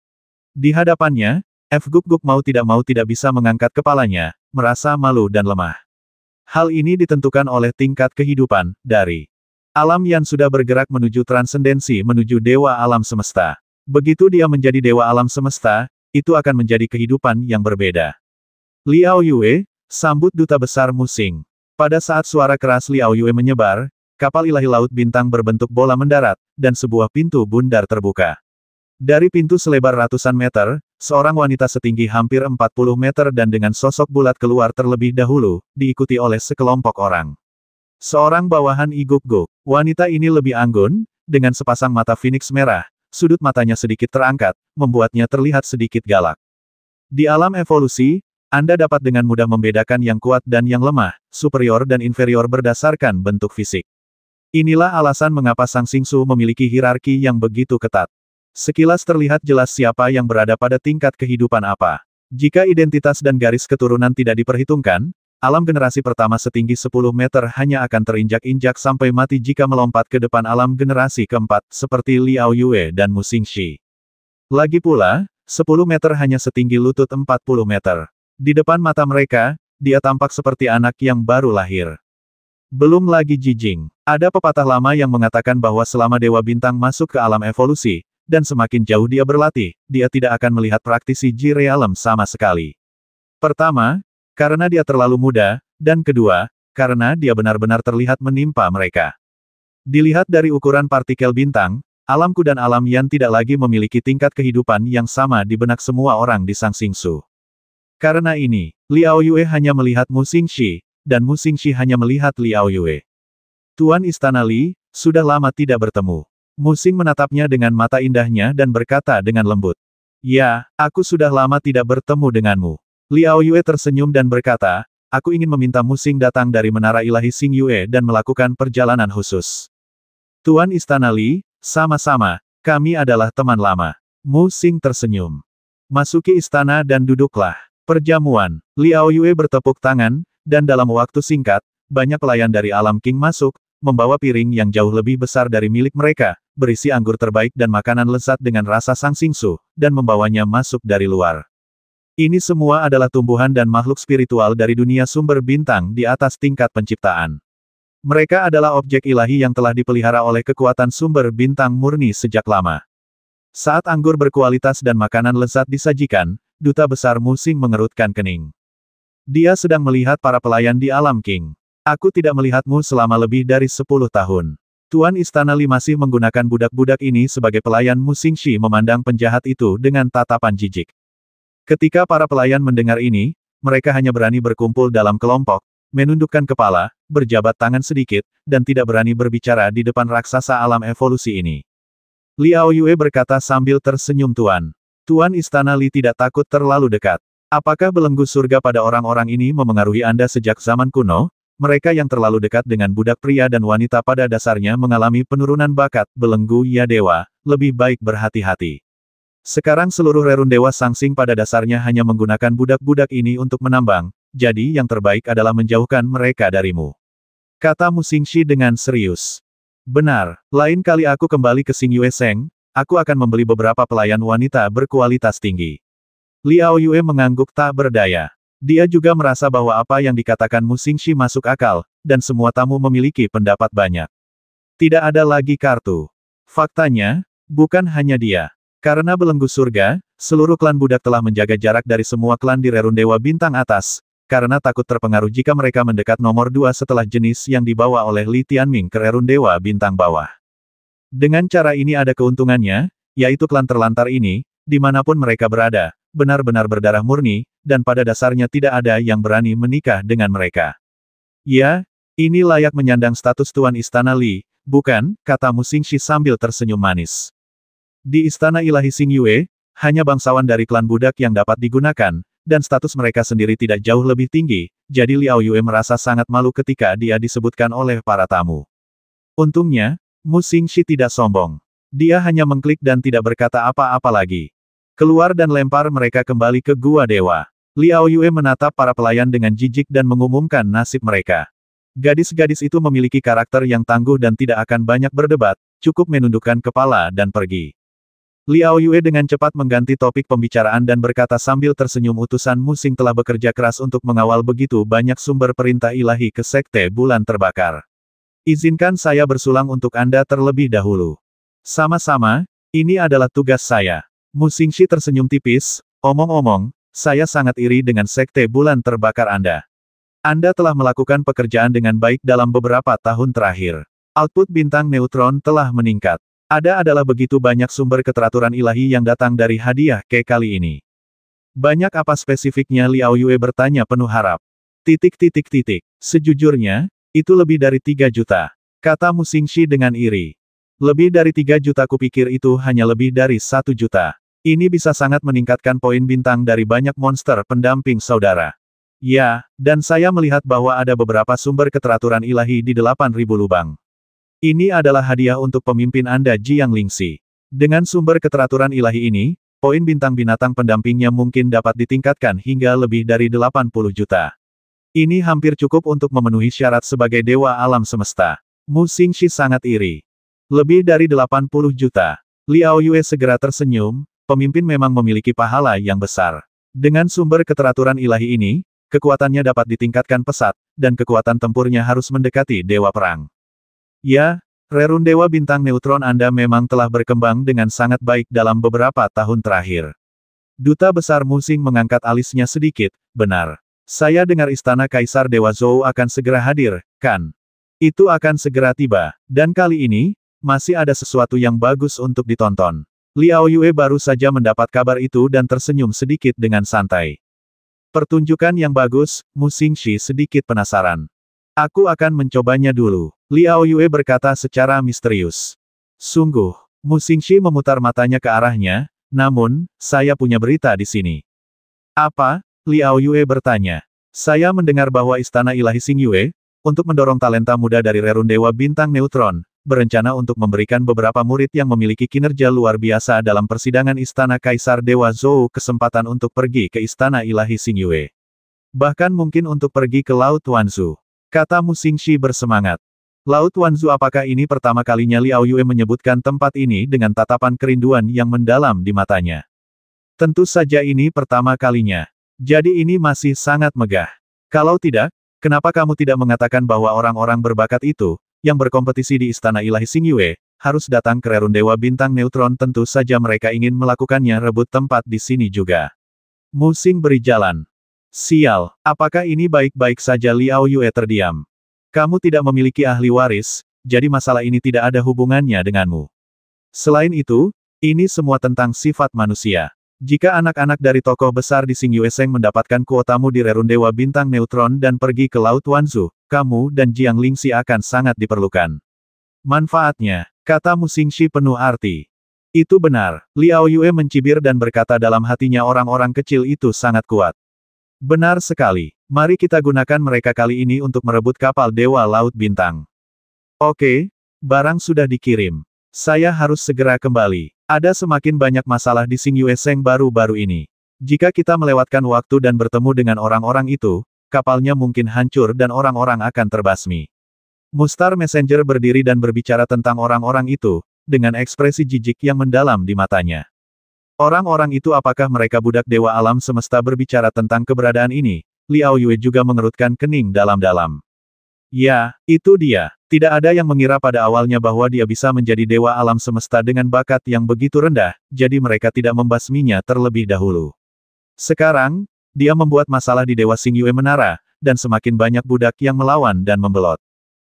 Di hadapannya, F-Guk-guk mau tidak bisa mengangkat kepalanya, merasa malu dan lemah. Hal ini ditentukan oleh tingkat kehidupan, dari alam yang sudah bergerak menuju transendensi menuju Dewa Alam Semesta. Begitu dia menjadi Dewa Alam Semesta, itu akan menjadi kehidupan yang berbeda. Li Aoyue, sambut Duta Besar Musing. Pada saat suara keras Li Aoyue menyebar, kapal ilahi laut bintang berbentuk bola mendarat, dan sebuah pintu bundar terbuka. Dari pintu selebar ratusan meter, seorang wanita setinggi hampir 40 meter dan dengan sosok bulat keluar terlebih dahulu, diikuti oleh sekelompok orang. Seorang bawahan Iguk-guk. Wanita ini lebih anggun, dengan sepasang mata Phoenix merah, sudut matanya sedikit terangkat, membuatnya terlihat sedikit galak. Di alam evolusi, Anda dapat dengan mudah membedakan yang kuat dan yang lemah, superior dan inferior berdasarkan bentuk fisik. Inilah alasan mengapa Sang Xingsu memiliki hierarki yang begitu ketat. Sekilas terlihat jelas siapa yang berada pada tingkat kehidupan apa. Jika identitas dan garis keturunan tidak diperhitungkan, alam generasi pertama setinggi 10 meter hanya akan terinjak-injak sampai mati jika melompat ke depan alam generasi keempat, seperti Li Aoyue dan Mu Xingxi. Lagi pula, 10 meter hanya setinggi lutut 40 meter. Di depan mata mereka, dia tampak seperti anak yang baru lahir. Belum lagi Jijing. Ada pepatah lama yang mengatakan bahwa selama Dewa Bintang masuk ke alam evolusi, dan semakin jauh dia berlatih, dia tidak akan melihat praktisi Ji Realem sama sekali. Pertama, karena dia terlalu muda, dan kedua, karena dia benar-benar terlihat menimpa mereka. Dilihat dari ukuran partikel bintang, alamku dan alam Yan tidak lagi memiliki tingkat kehidupan yang sama di benak semua orang di Sang Xingsu. Karena ini, Li Aoyue hanya melihat Mu Xingxi, dan Mu Xingxi hanya melihat Li Aoyue. Tuan Istana Li, sudah lama tidak bertemu. Mu Xing menatapnya dengan mata indahnya dan berkata dengan lembut. Ya, aku sudah lama tidak bertemu denganmu. Li Aoyue tersenyum dan berkata, aku ingin meminta Mu Xing datang dari Menara Ilahi Xingyue dan melakukan perjalanan khusus. Tuan Istana Li, sama-sama, kami adalah teman lama. Mu Xing tersenyum. Masuki istana dan duduklah. Perjamuan. Li Aoyue bertepuk tangan, dan dalam waktu singkat, banyak pelayan dari alam King masuk, membawa piring yang jauh lebih besar dari milik mereka, berisi anggur terbaik dan makanan lezat dengan rasa Sang Xingsu, dan membawanya masuk dari luar. Ini semua adalah tumbuhan dan makhluk spiritual dari dunia sumber bintang di atas tingkat penciptaan. Mereka adalah objek ilahi yang telah dipelihara oleh kekuatan sumber bintang murni sejak lama. Saat anggur berkualitas dan makanan lezat disajikan, Duta Besar Mu Xing mengerutkan kening. Dia sedang melihat para pelayan di alam King. Aku tidak melihatmu selama lebih dari 10 tahun. Tuan Istana Li masih menggunakan budak-budak ini sebagai pelayan. Mu Xingxi memandang penjahat itu dengan tatapan jijik. Ketika para pelayan mendengar ini, mereka hanya berani berkumpul dalam kelompok, menundukkan kepala, berjabat tangan sedikit, dan tidak berani berbicara di depan raksasa alam evolusi ini. Liao Yue berkata sambil tersenyum Tuan. Tuan Istana Li tidak takut terlalu dekat. Apakah belenggu surga pada orang-orang ini memengaruhi Anda sejak zaman kuno? Mereka yang terlalu dekat dengan budak pria dan wanita pada dasarnya mengalami penurunan bakat, belenggu ya dewa, lebih baik berhati-hati. Sekarang seluruh rerun dewa Sangsing pada dasarnya hanya menggunakan budak-budak ini untuk menambang, jadi yang terbaik adalah menjauhkan mereka darimu. Kata Mu Xingxi dengan serius. Benar, lain kali aku kembali ke Xing Yue Seng, aku akan membeli beberapa pelayan wanita berkualitas tinggi. Liao Yue mengangguk tak berdaya. Dia juga merasa bahwa apa yang dikatakan Mu Xingxi masuk akal, dan semua tamu memiliki pendapat banyak. Tidak ada lagi kartu. Faktanya, bukan hanya dia. Karena belenggu surga, seluruh klan budak telah menjaga jarak dari semua klan di rerun dewa bintang atas, karena takut terpengaruh jika mereka mendekat nomor 2 setelah jenis yang dibawa oleh Li Tianming ke rerun dewa bintang bawah. Dengan cara ini ada keuntungannya, yaitu klan terlantar ini, dimanapun mereka berada, benar-benar berdarah murni, dan pada dasarnya tidak ada yang berani menikah dengan mereka. Ya, ini layak menyandang status Tuan Istana Li, bukan, kata Mu Xingxi sambil tersenyum manis. Di Istana Ilahi Xing Yue, hanya bangsawan dari klan budak yang dapat digunakan, dan status mereka sendiri tidak jauh lebih tinggi, jadi Liao Yue merasa sangat malu ketika dia disebutkan oleh para tamu. Untungnya, Mu Xingxi tidak sombong. Dia hanya mengklik dan tidak berkata apa-apa lagi. Keluar dan lempar mereka kembali ke Gua Dewa. Liao Yue menatap para pelayan dengan jijik dan mengumumkan nasib mereka. Gadis-gadis itu memiliki karakter yang tangguh dan tidak akan banyak berdebat, cukup menundukkan kepala dan pergi. Liao Yue dengan cepat mengganti topik pembicaraan dan berkata sambil tersenyum utusan Mu Xing telah bekerja keras untuk mengawal begitu banyak sumber perintah ilahi ke Sekte Bulan Terbakar. Izinkan saya bersulang untuk Anda terlebih dahulu. Sama-sama, ini adalah tugas saya. Mu Xingxi tersenyum tipis, omong-omong, saya sangat iri dengan Sekte Bulan Terbakar Anda. Anda telah melakukan pekerjaan dengan baik dalam beberapa tahun terakhir. Output bintang neutron telah meningkat. Ada adalah begitu banyak sumber keteraturan ilahi yang datang dari hadiah ke kali ini. Banyak apa spesifiknya Liao Yue bertanya penuh harap. Sejujurnya, itu lebih dari 3 juta. Kata Mu Xingxi dengan iri. Lebih dari 3 juta kupikir itu hanya lebih dari 1 juta. Ini bisa sangat meningkatkan poin bintang dari banyak monster pendamping saudara. Ya, dan saya melihat bahwa ada beberapa sumber keteraturan ilahi di 8.000 lubang. Ini adalah hadiah untuk pemimpin Anda Jiang Lingxi. Dengan sumber keteraturan ilahi ini, poin bintang binatang pendampingnya mungkin dapat ditingkatkan hingga lebih dari 80 juta. Ini hampir cukup untuk memenuhi syarat sebagai dewa alam semesta. Mu Xingxi sangat iri. Lebih dari 80 juta. Liao Yue segera tersenyum, pemimpin memang memiliki pahala yang besar. Dengan sumber keteraturan ilahi ini, kekuatannya dapat ditingkatkan pesat, dan kekuatan tempurnya harus mendekati dewa perang. Ya, rerun dewa bintang neutron Anda memang telah berkembang dengan sangat baik dalam beberapa tahun terakhir. Duta Besar Mu Xing mengangkat alisnya sedikit, benar. Saya dengar Istana Kaisar Dewa Zhou akan segera hadir, kan? Itu akan segera tiba, dan kali ini, masih ada sesuatu yang bagus untuk ditonton. Liao Yue baru saja mendapat kabar itu dan tersenyum sedikit dengan santai. Pertunjukan yang bagus, Mu Xingxi sedikit penasaran. Aku akan mencobanya dulu. Liao Yue berkata secara misterius. Sungguh, Mu Xingxi memutar matanya ke arahnya, namun, saya punya berita di sini. Apa? Liao Yue bertanya. Saya mendengar bahwa Istana Ilahi Xing Yue, untuk mendorong talenta muda dari rerun dewa bintang neutron, berencana untuk memberikan beberapa murid yang memiliki kinerja luar biasa dalam persidangan Istana Kaisar Dewa Zhou kesempatan untuk pergi ke Istana Ilahi Xing Yue. Bahkan mungkin untuk pergi ke Laut Wanzu. Kata Mu Xingxi bersemangat. Laut Wanzu apakah ini pertama kalinya Liao Yue menyebutkan tempat ini dengan tatapan kerinduan yang mendalam di matanya. Tentu saja ini pertama kalinya. Jadi ini masih sangat megah. Kalau tidak, kenapa kamu tidak mengatakan bahwa orang-orang berbakat itu, yang berkompetisi di Istana Ilahi Xing Yue, harus datang ke rerun dewa bintang neutron? Tentu saja mereka ingin melakukannya rebut tempat di sini juga. Mu Xing beri jalan. Sial, apakah ini baik-baik saja? Liao Yue terdiam. Kamu tidak memiliki ahli waris, jadi masalah ini tidak ada hubungannya denganmu. Selain itu, ini semua tentang sifat manusia. Jika anak-anak dari tokoh besar di Xingyue Seng mendapatkan kuotamu di Rerun Dewa Bintang Neutron dan pergi ke Laut Wanzu, kamu dan Jiang Lingxi akan sangat diperlukan. Manfaatnya, kata Mu Xingxi penuh arti. Itu benar, Liao Yue mencibir dan berkata dalam hatinya orang-orang kecil itu sangat kuat. Benar sekali, mari kita gunakan mereka kali ini untuk merebut kapal Dewa Laut Bintang. Oke, barang sudah dikirim. Saya harus segera kembali. Ada semakin banyak masalah di Xingyue Seng baru-baru ini. Jika kita melewatkan waktu dan bertemu dengan orang-orang itu, kapalnya mungkin hancur dan orang-orang akan terbasmi. Mustar Messenger berdiri dan berbicara tentang orang-orang itu, dengan ekspresi jijik yang mendalam di matanya. Orang-orang itu apakah mereka budak dewa alam semesta berbicara tentang keberadaan ini? Liao Yue juga mengerutkan kening dalam-dalam. Ya, itu dia. Tidak ada yang mengira pada awalnya bahwa dia bisa menjadi dewa alam semesta dengan bakat yang begitu rendah, jadi mereka tidak membasminya terlebih dahulu. Sekarang, dia membuat masalah di Dewa Xingyue Menara, dan semakin banyak budak yang melawan dan membelot.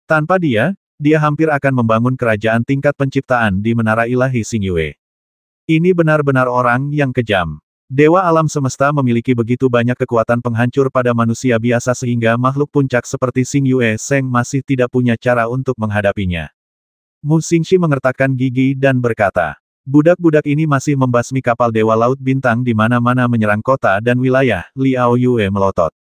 Tanpa dia hampir akan membangun kerajaan tingkat penciptaan di Menara Ilahi Xingyue. Ini benar-benar orang yang kejam. Dewa alam semesta memiliki begitu banyak kekuatan penghancur pada manusia biasa sehingga makhluk puncak seperti Xingyue Seng masih tidak punya cara untuk menghadapinya. Mu Xingxi mengertakkan gigi dan berkata, budak-budak ini masih membasmi kapal Dewa Laut Bintang di mana-mana menyerang kota dan wilayah. Liao Yue melotot.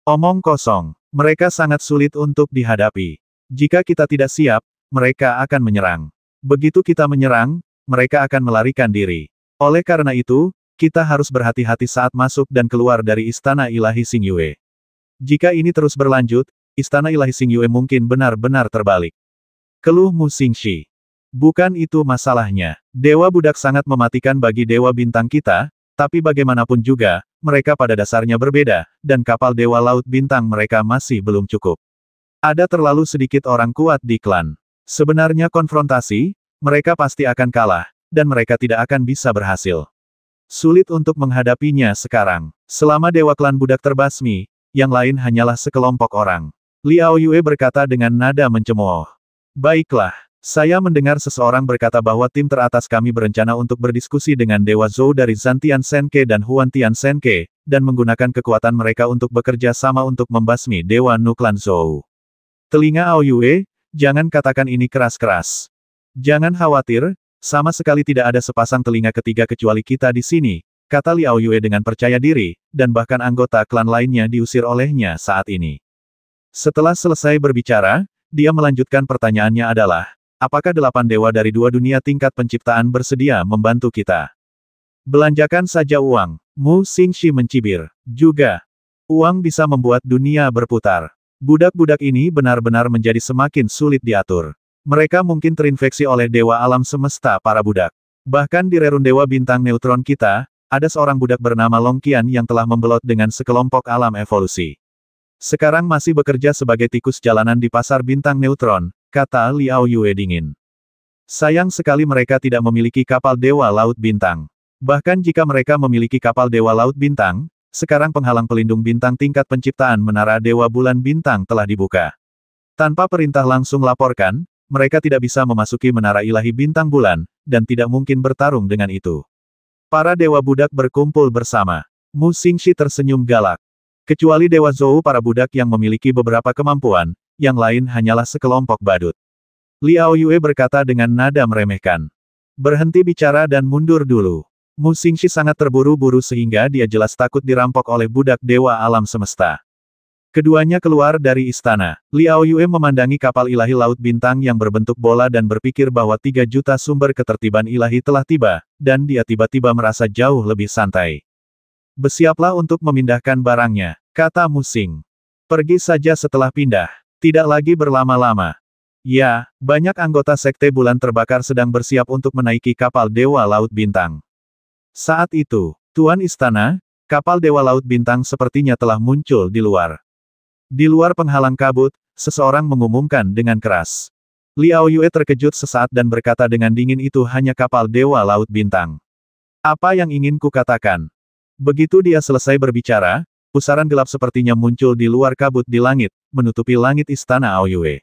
Omong kosong, mereka sangat sulit untuk dihadapi. Jika kita tidak siap, mereka akan menyerang. Begitu kita menyerang, mereka akan melarikan diri. Oleh karena itu, kita harus berhati-hati saat masuk dan keluar dari Istana Ilahi Xingyue. Jika ini terus berlanjut, Istana Ilahi Xingyue mungkin benar-benar terbalik. Keluh Mu Xingxi. Bukan itu masalahnya. Dewa budak sangat mematikan bagi Dewa Bintang kita, tapi bagaimanapun juga, mereka pada dasarnya berbeda, dan kapal Dewa Laut Bintang mereka masih belum cukup. Ada terlalu sedikit orang kuat di klan. Sebenarnya konfrontasi, mereka pasti akan kalah, dan mereka tidak akan bisa berhasil. Sulit untuk menghadapinya sekarang. Selama Dewa Klan Budak terbasmi, yang lain hanyalah sekelompok orang. Liao Yue berkata dengan nada mencemooh. Baiklah, saya mendengar seseorang berkata bahwa tim teratas kami berencana untuk berdiskusi dengan Dewa Zhou dari Zantian Senke dan Huantian Senke, dan menggunakan kekuatan mereka untuk bekerja sama untuk membasmi Dewa Nuklan Zhou. Telinga Ao Yue, jangan katakan ini keras-keras. Jangan khawatir, sama sekali tidak ada sepasang telinga ketiga kecuali kita di sini, kata Liao Yue dengan percaya diri, dan bahkan anggota klan lainnya diusir olehnya saat ini. Setelah selesai berbicara, dia melanjutkan pertanyaannya adalah, apakah 8 dewa dari 2 dunia tingkat penciptaan bersedia membantu kita? Belanjakan saja uang, Mu Xingxi mencibir. Juga, uang bisa membuat dunia berputar. Budak-budak ini benar-benar menjadi semakin sulit diatur. Mereka mungkin terinfeksi oleh dewa alam semesta para budak. Bahkan di Rerun Dewa Bintang Neutron kita, ada seorang budak bernama Long Qian yang telah membelot dengan sekelompok alam evolusi. Sekarang masih bekerja sebagai tikus jalanan di pasar bintang neutron, kata Liao Yue dingin. Sayang sekali mereka tidak memiliki kapal Dewa Laut Bintang. Bahkan jika mereka memiliki kapal Dewa Laut Bintang, sekarang penghalang pelindung bintang tingkat penciptaan Menara Dewa Bulan Bintang telah dibuka. Tanpa perintah langsung laporkan, mereka tidak bisa memasuki Menara Ilahi Bintang Bulan, dan tidak mungkin bertarung dengan itu. Para dewa budak berkumpul bersama. Mu Xingxi tersenyum galak. Kecuali Dewa Zhou para budak yang memiliki beberapa kemampuan, yang lain hanyalah sekelompok badut. Liao Yue berkata dengan nada meremehkan. Berhenti bicara dan mundur dulu. Mu Xingxi sangat terburu-buru sehingga dia jelas takut dirampok oleh budak dewa alam semesta. Keduanya keluar dari istana. Liao Yue memandangi kapal ilahi Laut Bintang yang berbentuk bola dan berpikir bahwa 3 juta sumber ketertiban ilahi telah tiba, dan dia tiba-tiba merasa jauh lebih santai. Bersiaplah untuk memindahkan barangnya, kata Mu Xing. Pergi saja setelah pindah. Tidak lagi berlama-lama. Ya, banyak anggota Sekte Bulan Terbakar sedang bersiap untuk menaiki kapal Dewa Laut Bintang. Saat itu, Tuan Istana, kapal Dewa Laut Bintang sepertinya telah muncul di luar. Di luar penghalang kabut, seseorang mengumumkan dengan keras. Liao Yue terkejut sesaat dan berkata dengan dingin itu hanya kapal Dewa Laut Bintang. Apa yang ingin kukatakan? Begitu dia selesai berbicara, pusaran gelap sepertinya muncul di luar kabut di langit, menutupi langit istana Ao Yue.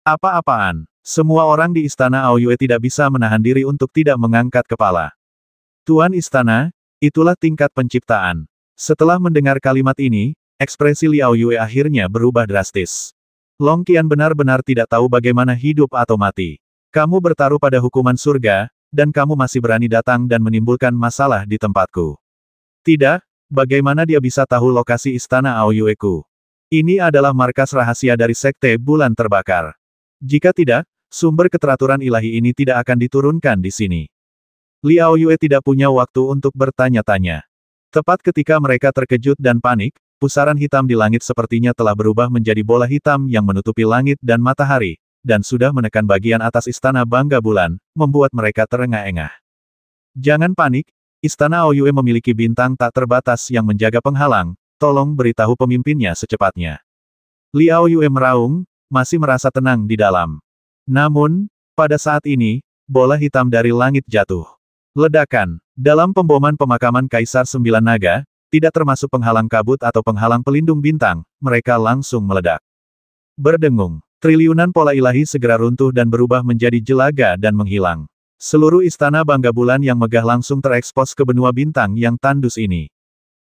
Apa-apaan? Semua orang di istana Ao Yue tidak bisa menahan diri untuk tidak mengangkat kepala. Tuan Istana, Itulah tingkat penciptaan. Setelah mendengar kalimat ini, ekspresi Liao Yue akhirnya berubah drastis. Long Qian benar-benar tidak tahu bagaimana hidup atau mati. Kamu bertaruh pada hukuman surga, dan kamu masih berani datang dan menimbulkan masalah di tempatku. Tidak, bagaimana dia bisa tahu lokasi istana Ao Yue-ku? Ini adalah markas rahasia dari Sekte Bulan Terbakar. Jika tidak, sumber keteraturan ilahi ini tidak akan diturunkan di sini. Liao Yue tidak punya waktu untuk bertanya-tanya. Tepat ketika mereka terkejut dan panik, pusaran hitam di langit sepertinya telah berubah menjadi bola hitam yang menutupi langit dan matahari, dan sudah menekan bagian atas istana Bangga Bulan, membuat mereka terengah-engah. Jangan panik, istana Ao Yue memiliki bintang tak terbatas yang menjaga penghalang, tolong beritahu pemimpinnya secepatnya. Liao Yue meraung, masih merasa tenang di dalam. Namun, pada saat ini, bola hitam dari langit jatuh. Ledakan. Dalam pemboman pemakaman Kaisar Sembilan Naga, tidak termasuk penghalang kabut atau penghalang pelindung bintang, mereka langsung meledak. Berdengung. Triliunan pola ilahi segera runtuh dan berubah menjadi jelaga dan menghilang. Seluruh istana Bangga Bulan yang megah langsung terekspos ke benua bintang yang tandus ini.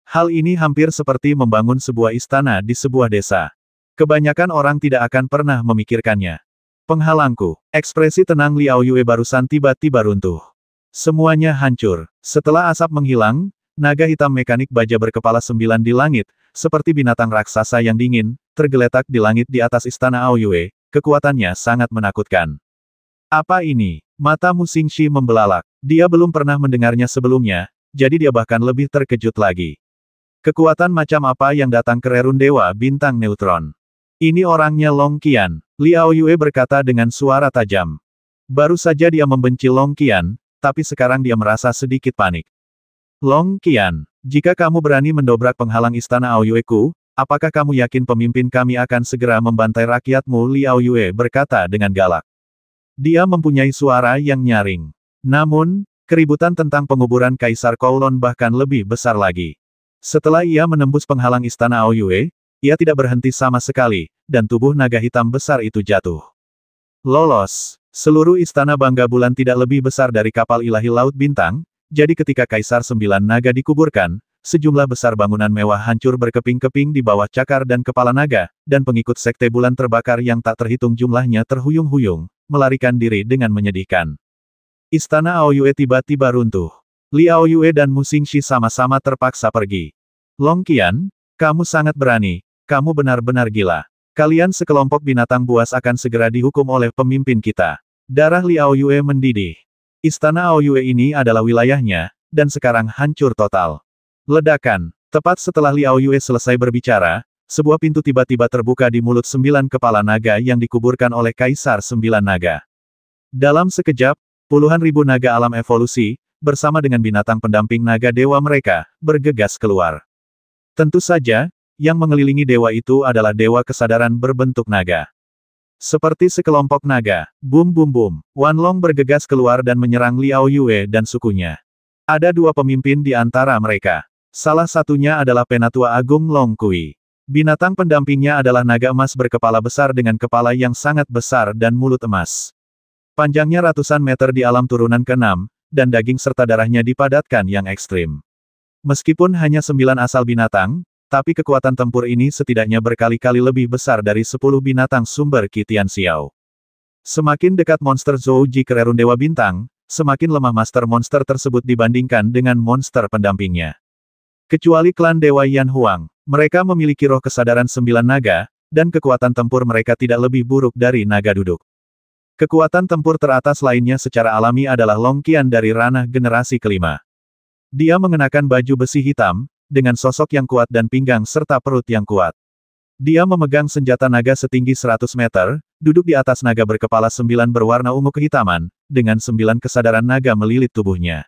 Hal ini hampir seperti membangun sebuah istana di sebuah desa. Kebanyakan orang tidak akan pernah memikirkannya. Penghalangku. Ekspresi tenang Liao Yue barusan tiba-tiba runtuh. Semuanya hancur. Setelah asap menghilang, naga hitam mekanik baja berkepala 9 di langit, seperti binatang raksasa yang dingin, tergeletak di langit di atas istana Ao Yue, kekuatannya sangat menakutkan. Apa ini? Mata Mu Xingxi membelalak. Dia belum pernah mendengarnya sebelumnya, jadi dia bahkan lebih terkejut lagi. Kekuatan macam apa yang datang ke Rerun Dewa Bintang Neutron? Ini orangnya Long Qian, Liao Yue berkata dengan suara tajam. Baru saja dia membenci Long Qian, tapi sekarang dia merasa sedikit panik. Long Qian, jika kamu berani mendobrak penghalang istana Ao Yue-ku, apakah kamu yakin pemimpin kami akan segera membantai rakyatmu? Liao Yue berkata dengan galak. Dia mempunyai suara yang nyaring. Namun, keributan tentang penguburan Kaisar Kowloon bahkan lebih besar lagi. Setelah ia menembus penghalang istana Ao Yue, ia tidak berhenti sama sekali, dan tubuh naga hitam besar itu jatuh. Lolos. Seluruh istana Bangga Bulan tidak lebih besar dari kapal ilahi Laut Bintang, jadi ketika Kaisar Sembilan Naga dikuburkan, sejumlah besar bangunan mewah hancur berkeping-keping di bawah cakar dan kepala naga, dan pengikut Sekte Bulan Terbakar yang tak terhitung jumlahnya terhuyung-huyung, melarikan diri dengan menyedihkan. Istana Ao Yue tiba-tiba runtuh. Liao Yue dan Mu Xingxi sama-sama terpaksa pergi. Long Qian, kamu sangat berani, kamu benar-benar gila. Kalian sekelompok binatang buas akan segera dihukum oleh pemimpin kita. Darah Liao Yue mendidih. Istana Ao Yue ini adalah wilayahnya, dan sekarang hancur total. Ledakan. Tepat setelah Liao Yue selesai berbicara, sebuah pintu tiba-tiba terbuka di mulut 9 kepala naga yang dikuburkan oleh Kaisar 9 Naga. Dalam sekejap, puluhan ribu naga alam evolusi, bersama dengan binatang pendamping naga dewa mereka, bergegas keluar. Tentu saja, yang mengelilingi dewa itu adalah dewa kesadaran berbentuk naga. Seperti sekelompok naga, bum bum bum, Wan Long bergegas keluar dan menyerang Liao Yue dan sukunya. Ada dua pemimpin di antara mereka. Salah satunya adalah Penatua Agung Long Kui. Binatang pendampingnya adalah naga emas berkepala besar dengan kepala yang sangat besar dan mulut emas. Panjangnya ratusan meter di alam turunan ke-6, dan daging serta darahnya dipadatkan yang ekstrim. Meskipun hanya 9 asal binatang, tapi kekuatan tempur ini setidaknya berkali-kali lebih besar dari 10 binatang sumber Qi Tianxiao. Semakin dekat monster Zhouji ke Rerun Dewa Bintang, semakin lemah master monster tersebut dibandingkan dengan monster pendampingnya. Kecuali klan Dewa Yan Huang, mereka memiliki roh kesadaran 9 naga, dan kekuatan tempur mereka tidak lebih buruk dari naga duduk. Kekuatan tempur teratas lainnya secara alami adalah Long Qian dari ranah generasi kelima. Dia mengenakan baju besi hitam, dengan sosok yang kuat dan pinggang serta perut yang kuat. Dia memegang senjata naga setinggi 100 meter, duduk di atas naga berkepala 9 berwarna ungu kehitaman, dengan 9 kesadaran naga melilit tubuhnya.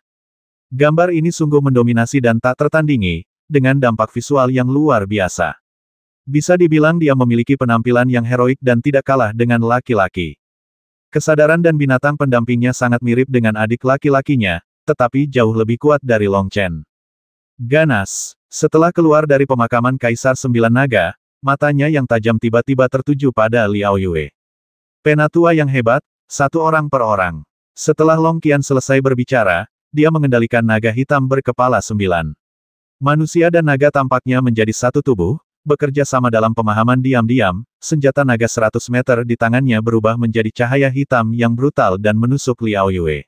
Gambar ini sungguh mendominasi dan tak tertandingi, dengan dampak visual yang luar biasa. Bisa dibilang dia memiliki penampilan yang heroik dan tidak kalah dengan laki-laki. Kesadaran dan binatang pendampingnya sangat mirip dengan adik laki-lakinya, tetapi jauh lebih kuat dari Long Chen. Ganas. Setelah keluar dari pemakaman Kaisar 9 Naga, matanya yang tajam tiba-tiba tertuju pada Liao Yue. Penatua yang hebat, satu orang per orang. Setelah Long Qian selesai berbicara, dia mengendalikan naga hitam berkepala 9. Manusia dan naga tampaknya menjadi satu tubuh, bekerja sama dalam pemahaman diam-diam, senjata naga 100 meter di tangannya berubah menjadi cahaya hitam yang brutal dan menusuk Liao Yue.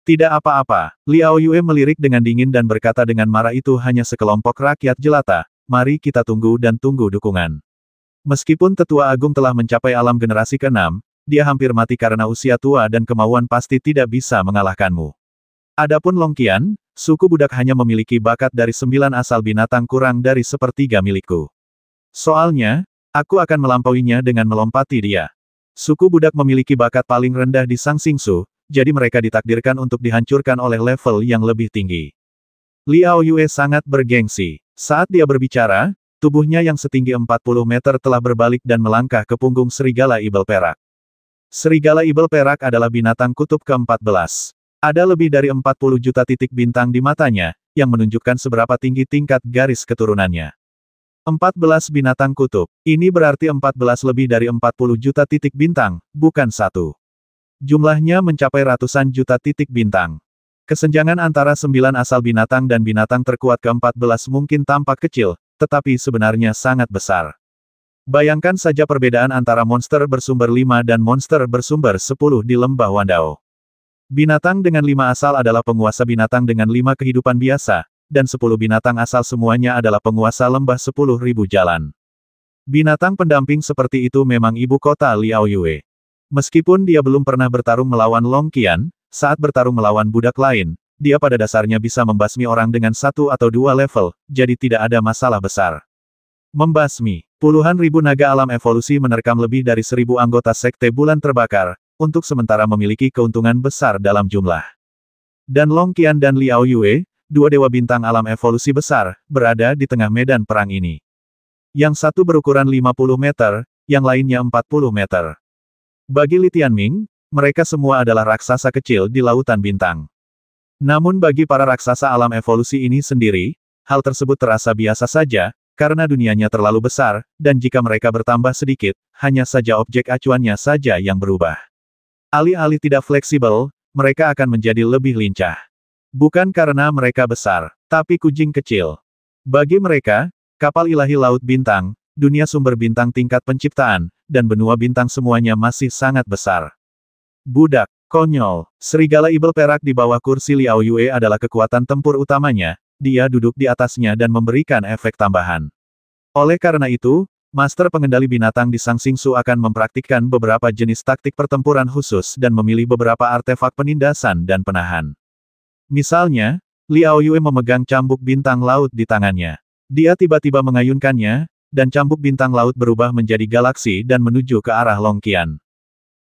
Tidak apa-apa, Liao Yue melirik dengan dingin dan berkata dengan marah, itu hanya sekelompok rakyat jelata, mari kita tunggu dan tunggu dukungan. Meskipun Tetua Agung telah mencapai alam generasi ke-6, dia hampir mati karena usia tua dan kemauan pasti tidak bisa mengalahkanmu. Adapun Long Qian, suku budak hanya memiliki bakat dari 9 asal binatang kurang dari sepertiga milikku. Soalnya, aku akan melampauinya dengan melompati dia. Suku budak memiliki bakat paling rendah di Sang Xingsu, jadi mereka ditakdirkan untuk dihancurkan oleh level yang lebih tinggi. Liao Yue sangat bergengsi. Saat dia berbicara, tubuhnya yang setinggi 40 meter telah berbalik dan melangkah ke punggung serigala ibel perak. Serigala ibel perak adalah binatang kutub ke-14. Ada lebih dari 40 juta titik bintang di matanya, yang menunjukkan seberapa tinggi tingkat garis keturunannya. 14 binatang kutub. Ini berarti 14 lebih dari 40 juta titik bintang, bukan satu. Jumlahnya mencapai ratusan juta titik bintang. Kesenjangan antara 9 asal binatang dan binatang terkuat ke-14 mungkin tampak kecil, tetapi sebenarnya sangat besar. Bayangkan saja perbedaan antara monster bersumber 5 dan monster bersumber 10 di lembah Wandao. Binatang dengan 5 asal adalah penguasa binatang dengan 5 kehidupan biasa, dan 10 binatang asal semuanya adalah penguasa lembah 10.000 jalan. Binatang pendamping seperti itu memang ibu kota Liao Yue. Meskipun dia belum pernah bertarung melawan Long Qian, saat bertarung melawan budak lain, dia pada dasarnya bisa membasmi orang dengan 1 atau 2 level, jadi tidak ada masalah besar. Membasmi. Puluhan ribu naga alam evolusi menerkam lebih dari 1000 anggota sekte bulan terbakar, untuk sementara memiliki keuntungan besar dalam jumlah. Dan Long Qian dan Liao Yue, dua dewa bintang alam evolusi besar, berada di tengah medan perang ini. Yang satu berukuran 50 meter, yang lainnya 40 meter. Bagi Li Tianming, mereka semua adalah raksasa kecil di lautan bintang. Namun bagi para raksasa alam evolusi ini sendiri, hal tersebut terasa biasa saja, karena dunianya terlalu besar, dan jika mereka bertambah sedikit, hanya saja objek acuannya saja yang berubah. Alih-alih tidak fleksibel, mereka akan menjadi lebih lincah. Bukan karena mereka besar, tapi kucing kecil. Bagi mereka, kapal ilahi laut bintang, dunia sumber bintang tingkat penciptaan, dan benua bintang semuanya masih sangat besar. Budak, konyol, serigala ibel perak di bawah kursi Liao Yue adalah kekuatan tempur utamanya, dia duduk di atasnya dan memberikan efek tambahan. Oleh karena itu, Master pengendali binatang di Sang Xingsu akan mempraktikkan beberapa jenis taktik pertempuran khusus dan memilih beberapa artefak penindasan dan penahan. Misalnya, Liao Yue memegang cambuk bintang laut di tangannya. Dia tiba-tiba mengayunkannya, dan cambuk bintang laut berubah menjadi galaksi dan menuju ke arah Long Qian.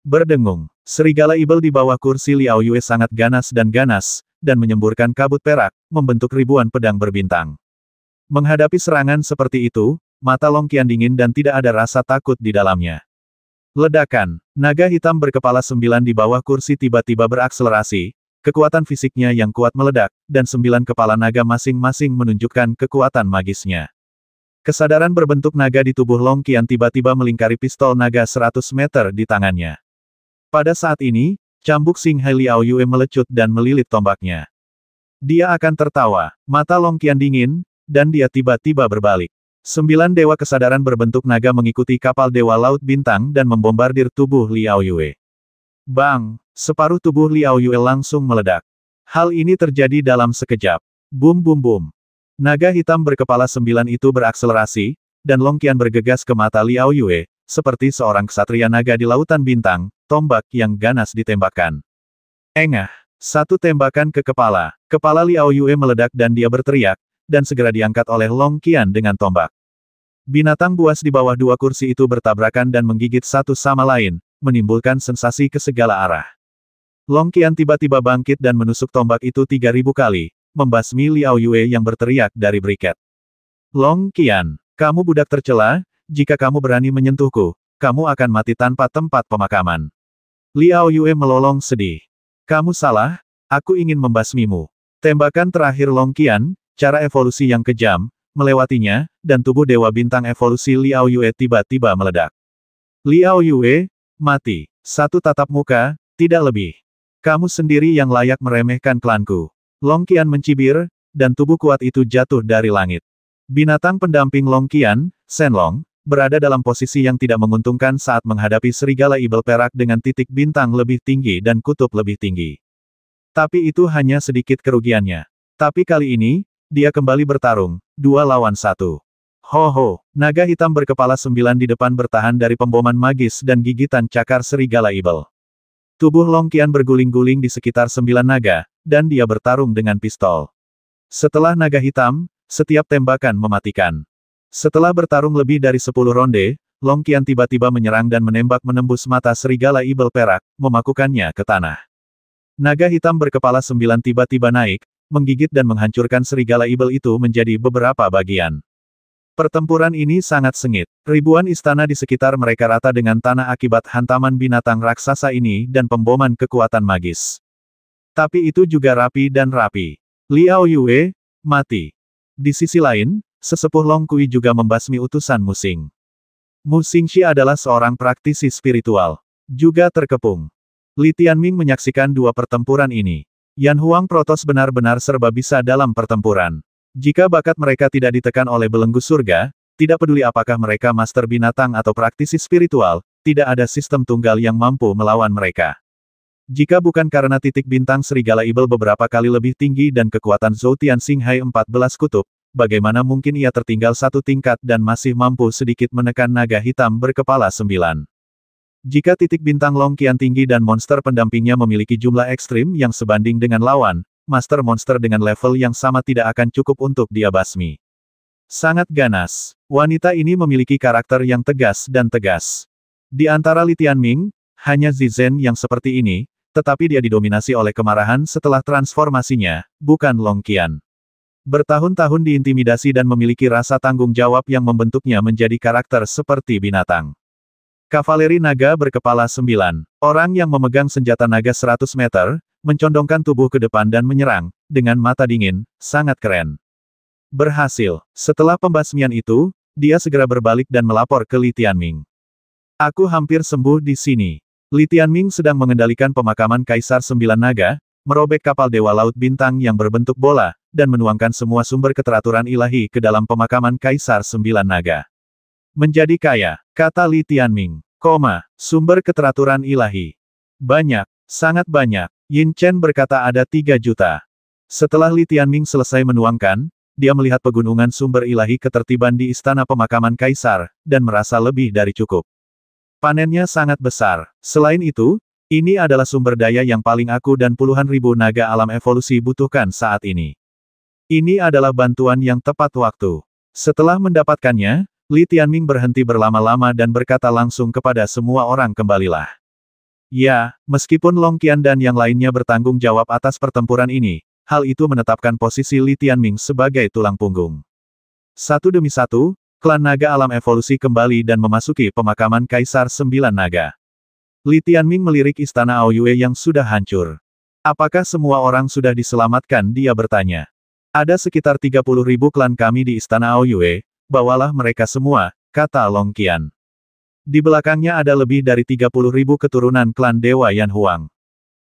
Berdengung, serigala ibel di bawah kursi Liao Yue sangat ganas, dan menyemburkan kabut perak, membentuk ribuan pedang berbintang. Menghadapi serangan seperti itu, mata Long Qian dingin dan tidak ada rasa takut di dalamnya. Ledakan, naga hitam berkepala 9 di bawah kursi tiba-tiba berakselerasi, kekuatan fisiknya yang kuat meledak, dan 9 kepala naga masing-masing menunjukkan kekuatan magisnya. Kesadaran berbentuk naga di tubuh Long Qian tiba-tiba melingkari pistol naga 100 meter di tangannya. Pada saat ini, cambuk Xinghai Liao Yue melecut dan melilit tombaknya. Dia akan tertawa, mata Long Qian dingin, dan dia tiba-tiba berbalik. 9 dewa kesadaran berbentuk naga mengikuti kapal dewa laut bintang dan membombardir tubuh Liao Yue. Bang! Separuh tubuh Liao Yue langsung meledak. Hal ini terjadi dalam sekejap. Bum bum bum. Naga hitam berkepala 9 itu berakselerasi, dan Long Qian bergegas ke mata Liao Yue, seperti seorang ksatria naga di lautan bintang, tombak yang ganas ditembakkan. Engah! Satu tembakan ke kepala. Kepala Liao Yue meledak dan dia berteriak, dan segera diangkat oleh Long Qian dengan tombak. Binatang buas di bawah dua kursi itu bertabrakan dan menggigit satu sama lain, menimbulkan sensasi ke segala arah. Long Qian tiba-tiba bangkit dan menusuk tombak itu 3000 kali, membasmi Liao Yue yang berteriak dari briket. Long Qian, kamu budak tercela, jika kamu berani menyentuhku, kamu akan mati tanpa tempat pemakaman. Liao Yue melolong sedih. Kamu salah, aku ingin membasmimu. Tembakan terakhir Long Qian, cara evolusi yang kejam, melewatinya, dan tubuh dewa bintang evolusi Liao Yue tiba-tiba meledak. Liao Yue, mati. Satu tatap muka, tidak lebih. Kamu sendiri yang layak meremehkan klanku. Long Qian mencibir, dan tubuh kuat itu jatuh dari langit. Binatang pendamping Long Qian, Shenlong, berada dalam posisi yang tidak menguntungkan saat menghadapi serigala ibel perak dengan titik bintang lebih tinggi dan kutub lebih tinggi. Tapi itu hanya sedikit kerugiannya. Tapi kali ini, dia kembali bertarung, 2 lawan 1. Ho ho, naga hitam berkepala 9 di depan bertahan dari pemboman magis dan gigitan cakar serigala ibel. Tubuh Long Qian berguling-guling di sekitar 9 naga, dan dia bertarung dengan pistol. Setelah naga hitam, setiap tembakan mematikan. Setelah bertarung lebih dari 10 ronde, Long Qian tiba-tiba menyerang dan menembak menembus mata serigala ibel perak, memakukannya ke tanah. Naga hitam berkepala 9 tiba-tiba naik, menggigit dan menghancurkan serigala ibel itu menjadi beberapa bagian. Pertempuran ini sangat sengit. Ribuan istana di sekitar mereka rata dengan tanah akibat hantaman binatang raksasa ini dan pemboman kekuatan magis. Tapi itu juga rapi dan rapi. Liao Yue, mati. Di sisi lain, sesepuh Long Kui juga membasmi utusan Mu Xing. Mu Xingxi adalah seorang praktisi spiritual. Juga terkepung. Li Tianming menyaksikan dua pertempuran ini. Yan Huang Protos benar-benar serba bisa dalam pertempuran. Jika bakat mereka tidak ditekan oleh belenggu surga, tidak peduli apakah mereka master binatang atau praktisi spiritual, tidak ada sistem tunggal yang mampu melawan mereka. Jika bukan karena titik bintang serigala ibel beberapa kali lebih tinggi dan kekuatan Zhou Tianxinghai 14 kutub, bagaimana mungkin ia tertinggal satu tingkat dan masih mampu sedikit menekan naga hitam berkepala 9. Jika titik bintang Long Qian tinggi dan monster pendampingnya memiliki jumlah ekstrim yang sebanding dengan lawan, master monster dengan level yang sama tidak akan cukup untuk dia basmi. Sangat ganas. Wanita ini memiliki karakter yang tegas dan tegas. Di antara Li Tianming, hanya Zizen yang seperti ini, tetapi dia didominasi oleh kemarahan setelah transformasinya, bukan Long Qian. Bertahun-tahun diintimidasi dan memiliki rasa tanggung jawab yang membentuknya menjadi karakter seperti binatang. Kavaleri naga berkepala 9. Orang yang memegang senjata naga 100 meter, mencondongkan tubuh ke depan dan menyerang, dengan mata dingin, sangat keren. Berhasil. Setelah pembasmian itu, dia segera berbalik dan melapor ke Li Tianming. Aku hampir sembuh di sini. Li Tianming sedang mengendalikan pemakaman Kaisar 9 Naga, merobek kapal Dewa Laut Bintang yang berbentuk bola, dan menuangkan semua sumber keteraturan ilahi ke dalam pemakaman Kaisar 9 Naga. Menjadi kaya, kata Li Tianming, sumber keteraturan ilahi. Banyak, sangat banyak. Yin Chen berkata ada 3 juta. Setelah Li Tianming selesai menuangkan, dia melihat pegunungan sumber ilahi ketertiban di istana pemakaman Kaisar, dan merasa lebih dari cukup. Panennya sangat besar. Selain itu, ini adalah sumber daya yang paling aku dan puluhan ribu naga alam evolusi butuhkan saat ini. Ini adalah bantuan yang tepat waktu. Setelah mendapatkannya, Li Tianming berhenti berlama-lama dan berkata langsung kepada semua orang kembalilah. Ya, meskipun Long Qian dan yang lainnya bertanggung jawab atas pertempuran ini, hal itu menetapkan posisi Li Tianming sebagai tulang punggung. Satu demi satu, klan naga alam evolusi kembali dan memasuki pemakaman Kaisar 9 Naga. Li Tianming melirik istana Aoyue yang sudah hancur. Apakah semua orang sudah diselamatkan? Dia bertanya. Ada sekitar 30.000 klan kami di istana Aoyue, bawalah mereka semua, kata Long Qian. Di belakangnya ada lebih dari 30.000 keturunan klan Dewa Yan Huang.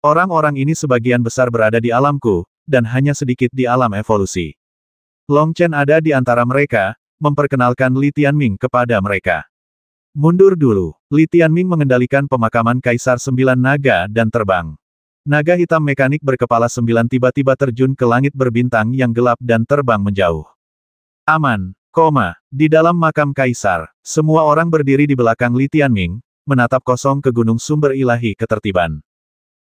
Orang-orang ini sebagian besar berada di alamku, dan hanya sedikit di alam evolusi. Long Chen ada di antara mereka, memperkenalkan Li Tianming kepada mereka. Mundur dulu. Li Tianming mengendalikan pemakaman Kaisar 9 Naga dan terbang. Naga hitam mekanik berkepala 9 tiba-tiba terjun ke langit berbintang yang gelap dan terbang menjauh. Aman, di dalam makam Kaisar, semua orang berdiri di belakang Li Tianming, menatap kosong ke gunung sumber ilahi ketertiban.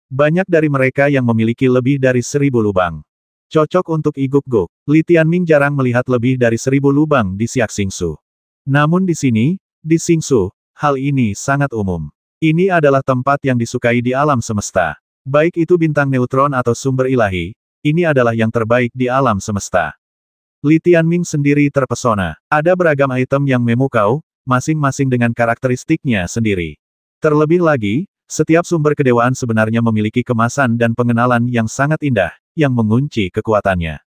Banyak dari mereka yang memiliki lebih dari 1000 lubang. Cocok untuk iguk-guk. Li Tianming jarang melihat lebih dari 1000 lubang di Siak Xingsu. Namun di sini, di Xingsu, hal ini sangat umum. Ini adalah tempat yang disukai di alam semesta. Baik itu bintang neutron atau sumber ilahi, ini adalah yang terbaik di alam semesta. Li Tianming sendiri terpesona. Ada beragam item yang memukau, masing-masing dengan karakteristiknya sendiri. Terlebih lagi, setiap sumber kedewaan sebenarnya memiliki kemasan dan pengenalan yang sangat indah, yang mengunci kekuatannya.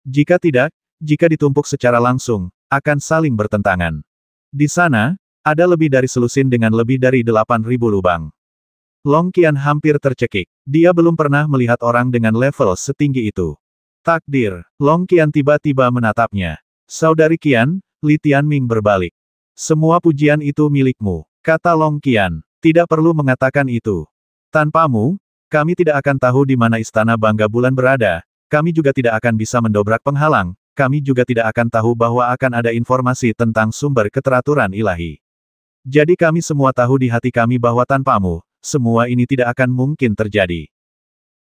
Jika tidak, jika ditumpuk secara langsung, akan saling bertentangan. Di sana, ada lebih dari selusin dengan lebih dari 8.000 lubang. Long Qian hampir tercekik. Dia belum pernah melihat orang dengan level setinggi itu. Takdir, Long Qian tiba-tiba menatapnya. Saudari Qian, Li Tianming berbalik. Semua pujian itu milikmu, kata Long Qian. Tidak perlu mengatakan itu. Tanpamu, kami tidak akan tahu di mana Istana Bangga Bulan berada, kami juga tidak akan bisa mendobrak penghalang, kami juga tidak akan tahu bahwa akan ada informasi tentang sumber keteraturan ilahi. Jadi kami semua tahu di hati kami bahwa tanpamu, semua ini tidak akan mungkin terjadi.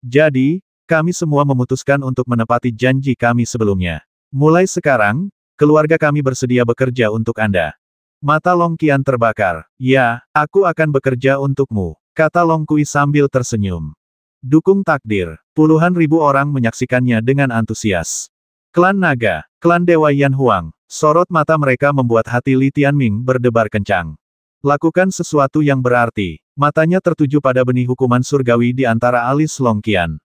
Jadi, kami semua memutuskan untuk menepati janji kami sebelumnya. Mulai sekarang, keluarga kami bersedia bekerja untuk Anda. Mata Long Qian terbakar. Ya, aku akan bekerja untukmu, kata Long Kui sambil tersenyum. Dukung takdir. Puluhan ribu orang menyaksikannya dengan antusias. Klan Naga, klan Dewa Yan Huang, sorot mata mereka membuat hati Li Tianming berdebar kencang. Lakukan sesuatu yang berarti. Matanya tertuju pada benih hukuman surgawi di antara alis Long Qian.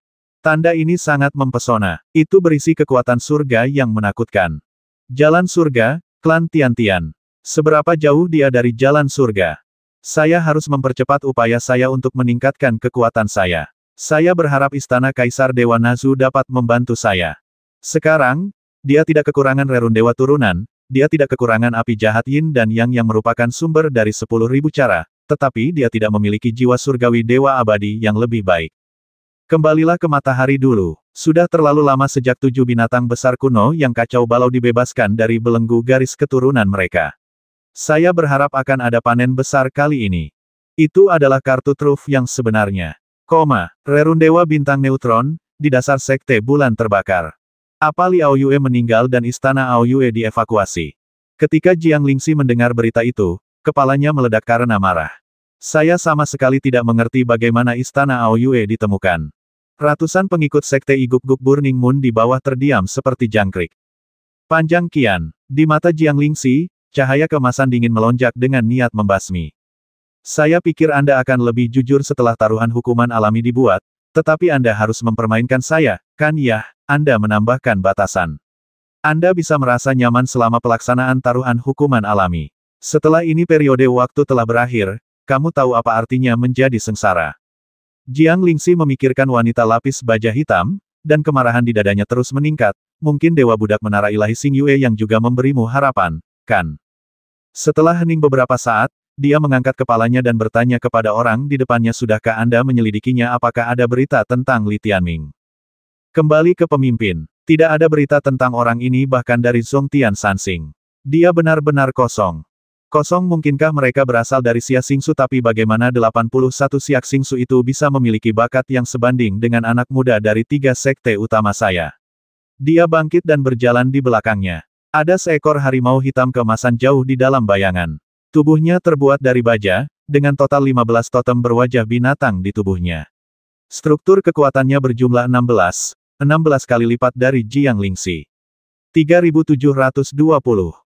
Tanda ini sangat mempesona. Itu berisi kekuatan surga yang menakutkan. Jalan surga, klan Tian-Tian. Seberapa jauh dia dari jalan surga? Saya harus mempercepat upaya saya untuk meningkatkan kekuatan saya. Saya berharap Istana Kaisar Dewa Nazu dapat membantu saya. Sekarang, dia tidak kekurangan rerun dewa turunan, dia tidak kekurangan api jahat Yin dan Yang yang merupakan sumber dari 10.000 cara, tetapi dia tidak memiliki jiwa surgawi dewa abadi yang lebih baik. Kembalilah ke matahari dulu. Sudah terlalu lama sejak 7 binatang besar kuno yang kacau balau dibebaskan dari belenggu garis keturunan mereka. Saya berharap akan ada panen besar kali ini. Itu adalah kartu truf yang sebenarnya. Rerun Dewa Bintang Neutron, di dasar sekte bulan terbakar. Apa Liao Yue meninggal dan istana Ao Yue dievakuasi? Ketika Jiang Lingxi mendengar berita itu, kepalanya meledak karena marah. Saya sama sekali tidak mengerti bagaimana istana Ao Yue ditemukan. Ratusan pengikut sekte Iguk-Guk Burning Moon di bawah terdiam seperti jangkrik. Panjang Qian, di mata Jiang Lingxi, cahaya kemasan dingin melonjak dengan niat membasmi. Saya pikir Anda akan lebih jujur setelah taruhan hukuman alami dibuat, tetapi Anda harus mempermainkan saya, kan ya? Anda menambahkan batasan. Anda bisa merasa nyaman selama pelaksanaan taruhan hukuman alami. Setelah ini periode waktu telah berakhir, kamu tahu apa artinya menjadi sengsara. Jiang Lingxi memikirkan wanita lapis baja hitam, dan kemarahan di dadanya terus meningkat, mungkin Dewa Budak Menara Ilahi Xing Yue yang juga memberimu harapan, kan? Setelah hening beberapa saat, dia mengangkat kepalanya dan bertanya kepada orang di depannya, sudahkah Anda menyelidikinya apakah ada berita tentang Li Tianming? Kembali ke pemimpin. Tidak ada berita tentang orang ini bahkan dari Zhongtian Sansing. Dia benar-benar kosong. Kosong. Mungkinkah mereka berasal dari Xia Xingsu, tapi bagaimana 81 Xia Xingsu itu bisa memiliki bakat yang sebanding dengan anak muda dari 3 sekte utama saya? Dia bangkit dan berjalan di belakangnya. Ada seekor harimau hitam keemasan jauh di dalam bayangan. Tubuhnya terbuat dari baja, dengan total 15 totem berwajah binatang di tubuhnya. Struktur kekuatannya berjumlah 16 kali lipat dari Jiang Lingxi. 3720.